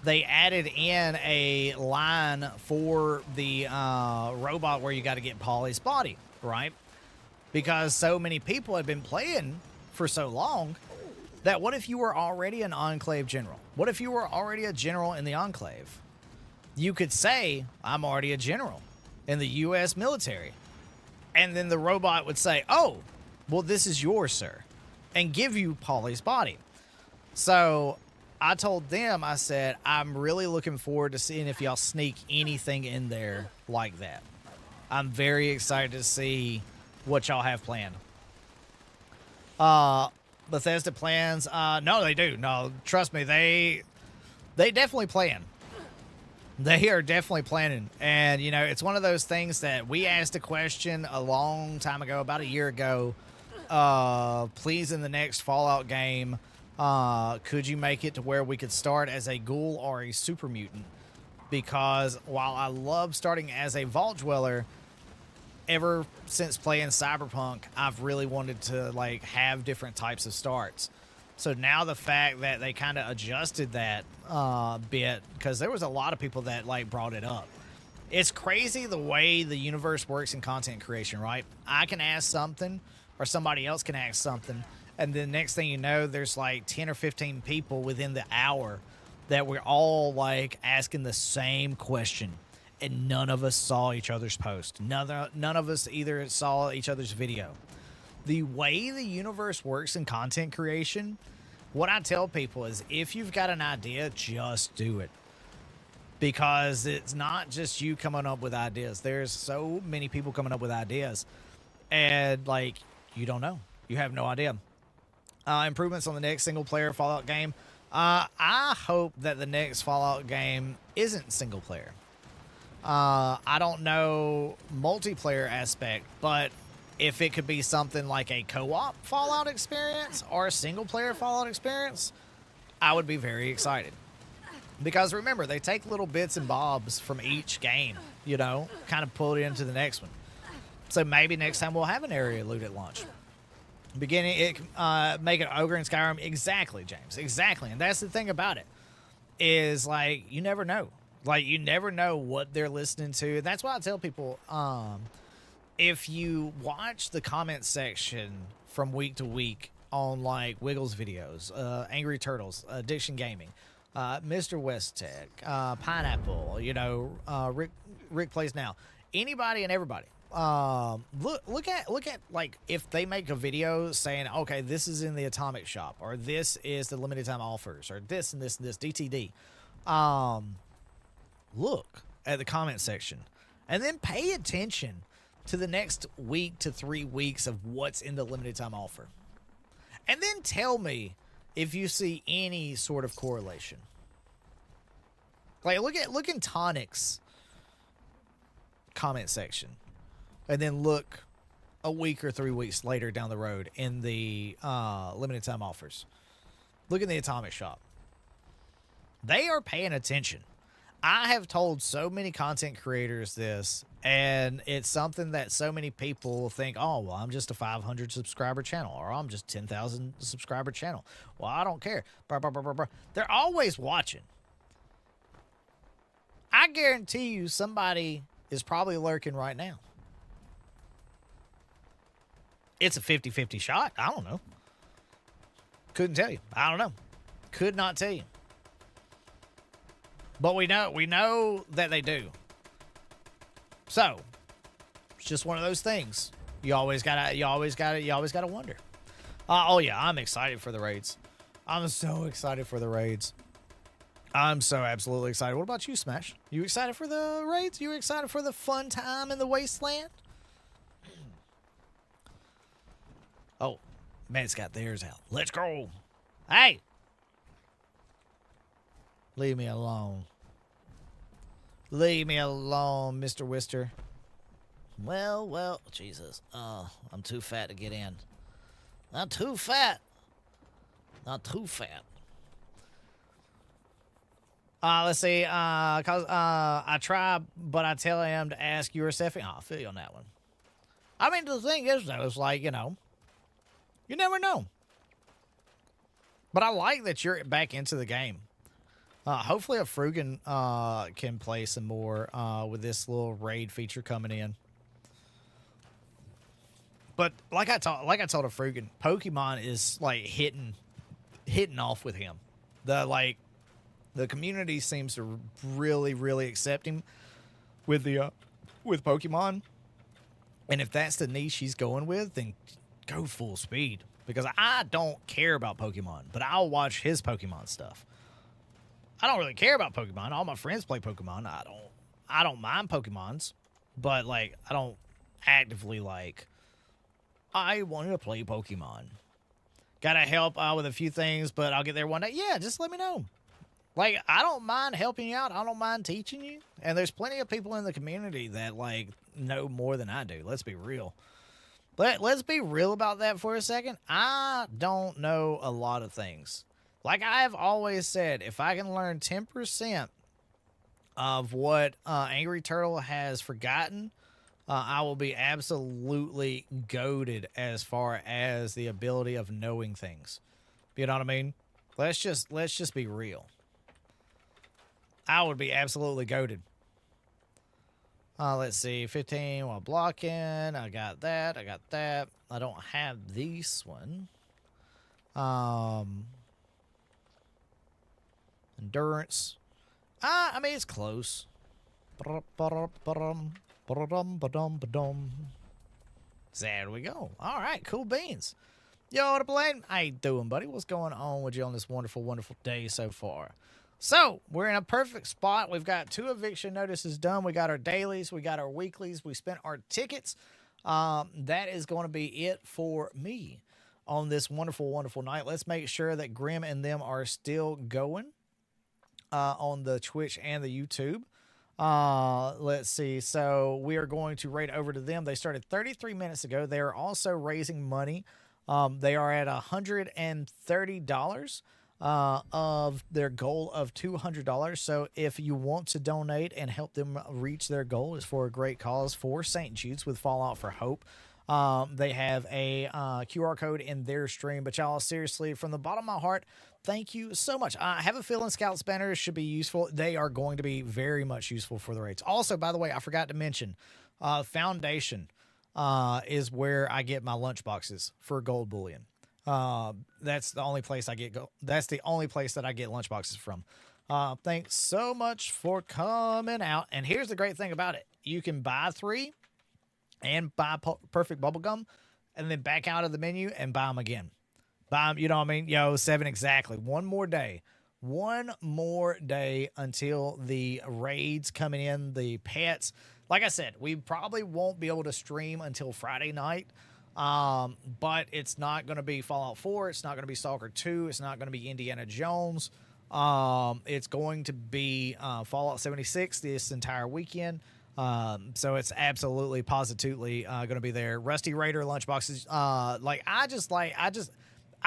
they added in a line for the robot where you got to get Polly's body, right? Because so many people had been playing for so long that what if you were already an Enclave general? What if you were already a general in the Enclave? You could say, I'm already a general in the U.S. military. And then the robot would say, oh, well, this is yours, sir, and give you Polly's body. So I told them, I said, I'm really looking forward to seeing if y'all sneak anything in there like that. I'm very excited to see what y'all have planned. Bethesda plans. No, they do. No, trust me, they definitely plan. They are definitely planning. And, you know, it's one of those things that we asked a question a long time ago, about a year ago. Please, in the next Fallout game, could you make it to where we could start as a ghoul or a super mutant? Because while I love starting as a vault dweller, ever since playing Cyberpunk, I've really wanted to, like, have different types of starts. So now the fact that they kind of adjusted that bit, because there was a lot of people that, like, brought it up. It's crazy the way the universe works in content creation, right? I can ask something, or somebody else can ask something, and then next thing you know, there's like 10 or 15 people within the hour that we're all, like, asking the same question. And none of us saw each other's post. None of us either saw each other's video. The way the universe works in content creation, what I tell people is if you've got an idea, just do it. Because it's not just you coming up with ideas. There's so many people coming up with ideas. And, like, you don't know. You have no idea. Improvements on the next single-player Fallout game. I hope that the next Fallout game isn't single-player. I don't know multiplayer aspect, but if it could be something like a co-op Fallout experience or a single-player Fallout experience, I would be very excited. Because remember, they take little bits and bobs from each game, you know, kind of pull it into the next one. So maybe next time we'll have an area loot at launch. Make it Ogre in Skyrim. Exactly, James. Exactly. And that's the thing about it, is, like, you never know. Like, you never know what they're listening to. And that's why I tell people, if you watch the comment section from week to week on, like, Wiggles videos, Angry Turtles, Addiction Gaming, Mr. West Tech, Pineapple, you know, Rick Plays Now, anybody and everybody. Look at like, if they make a video saying, okay, this is in the Atomic Shop, or this is the limited time offers, or this and this and this, DTD. Look at the comment section and then pay attention to the next week to 3 weeks of what's in the limited time offer. And then tell me if you see any sort of correlation. Like, look in Tonic's comment section, and then look a week or 3 weeks later down the road in the limited time offers. Look in the Atomic Shop. They are paying attention. I have told so many content creators this, and it's something that so many people think, oh, well, I'm just a 500 subscriber channel, or I'm just 10,000 subscriber channel. Well, I don't care. They're always watching. I guarantee you somebody is probably lurking right now. It's a 50-50 shot. I don't know. Couldn't tell you. I don't know. Could not tell you. But we know that they do. So, it's just one of those things. You always gotta wonder. Oh yeah, I'm excited for the raids. I'm so excited for the raids. I'm so absolutely excited. What about you, Smash? You excited for the raids? You excited for the fun time in the wasteland? Oh, Matt's got theirs out. Let's go. Hey! Leave me alone. Leave me alone, Mr. Wister. Well, Jesus. Oh, I'm too fat to get in. Not too fat. Not too fat. Let's see. I try, but I tell him to ask you or Stephanie. Oh, I feel you on that one. I mean, the thing is, though, it's like, you never know. But I like that you're back into the game. Hopefully a Frugan can play some more with this little raid feature coming in. But like I told a Frugan, Pokemon is like hitting off with him. The community seems to really, really accept him with Pokemon. And if that's the niche he's going with, then go full speed. Because I don't care about Pokemon, but I'll watch his Pokemon stuff. I don't really care about Pokemon. All my friends play Pokemon. I don't mind Pokemons, but like I don't actively like. I wanted to play Pokemon. Gotta help with a few things, but I'll get there one day. Yeah, just let me know. Like I don't mind helping you out. I don't mind teaching you. And there's plenty of people in the community that like know more than I do. Let's be real. But let's be real about that for a second. I don't know a lot of things. Like I've always said, if I can learn 10% of what Angry Turtle has forgotten, I will be absolutely goated as far as the ability of knowing things. You know what I mean? Let's just be real. I would be absolutely goated. Let's see, 15 while blocking. I got that. I don't have this one. Endurance. I mean, it's close. There we go. All right, cool beans. Yo, what up, Blaine? How you doing, buddy? What's going on with you on this wonderful, wonderful day so far? So, we're in a perfect spot. We've got 2 eviction notices done. We got our dailies. We got our weeklies. We spent our tickets. That is going to be it for me on this wonderful, wonderful night. Let's make sure that Grim and them are still going on the Twitch and the YouTube. Let's see. So, we are going to raid over to them. They started 33 minutes ago. They are also raising money. They are at $130. Of their goal of $200. So if you want to donate and help them reach their goal, is for a great cause for St. Jude's with Fallout for Hope. They have a QR code in their stream. But y'all, seriously, from the bottom of my heart, thank you so much. I have a feeling Scouts banners should be useful. They are going to be very much useful for the raids. Also, by the way, I forgot to mention, Foundation is where I get my lunch boxes for gold bullion. That's the only place that's the only place that I get lunchboxes from. Thanks so much for coming out. And here's the great thing about it. You can buy 3 and buy perfect bubblegum and then back out of the menu and buy them again. Buy them, you know what I mean? Yo, 7 exactly. One more day until the raids coming in, the pets. Like I said, we probably won't be able to stream until Friday night. But it's not going to be Fallout 4. It's not going to be Stalker 2. It's not going to be Indiana Jones. It's going to be Fallout 76 this entire weekend. So it's absolutely, positively going to be there. Rusty Raider lunchboxes. I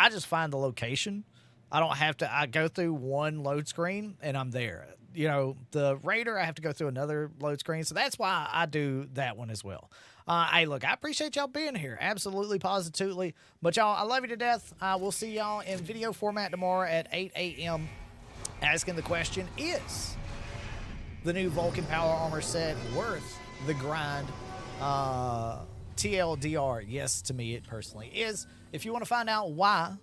just find the location. I don't have to. I go through one load screen and I'm there. You know, the Raider, I have to go through another load screen. So that's why I do that one as well. Hey, look, I appreciate y'all being here. Absolutely, positively. But y'all, I love you to death. We'll see y'all in video format tomorrow at 8 a.m. Asking the question, is the new Vulcan Power Armor set worth the grind? TLDR, yes, to me it personally is. If you want to find out why,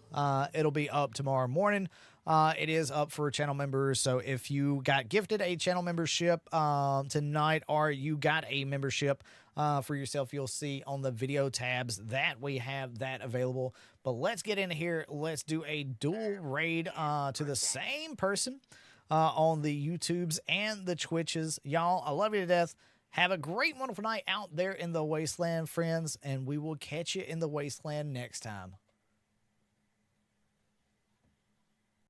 it'll be up tomorrow morning. It is up for channel members, so if you got gifted a channel membership tonight, or you got a membership for yourself, you'll see on the video tabs that we have that available. But let's get into here. Let's do a dual raid to the same person on the YouTubes and the Twitches. Y'all, I love you to death. Have a great, wonderful night out there in the wasteland, friends, and we will catch you in the wasteland next time.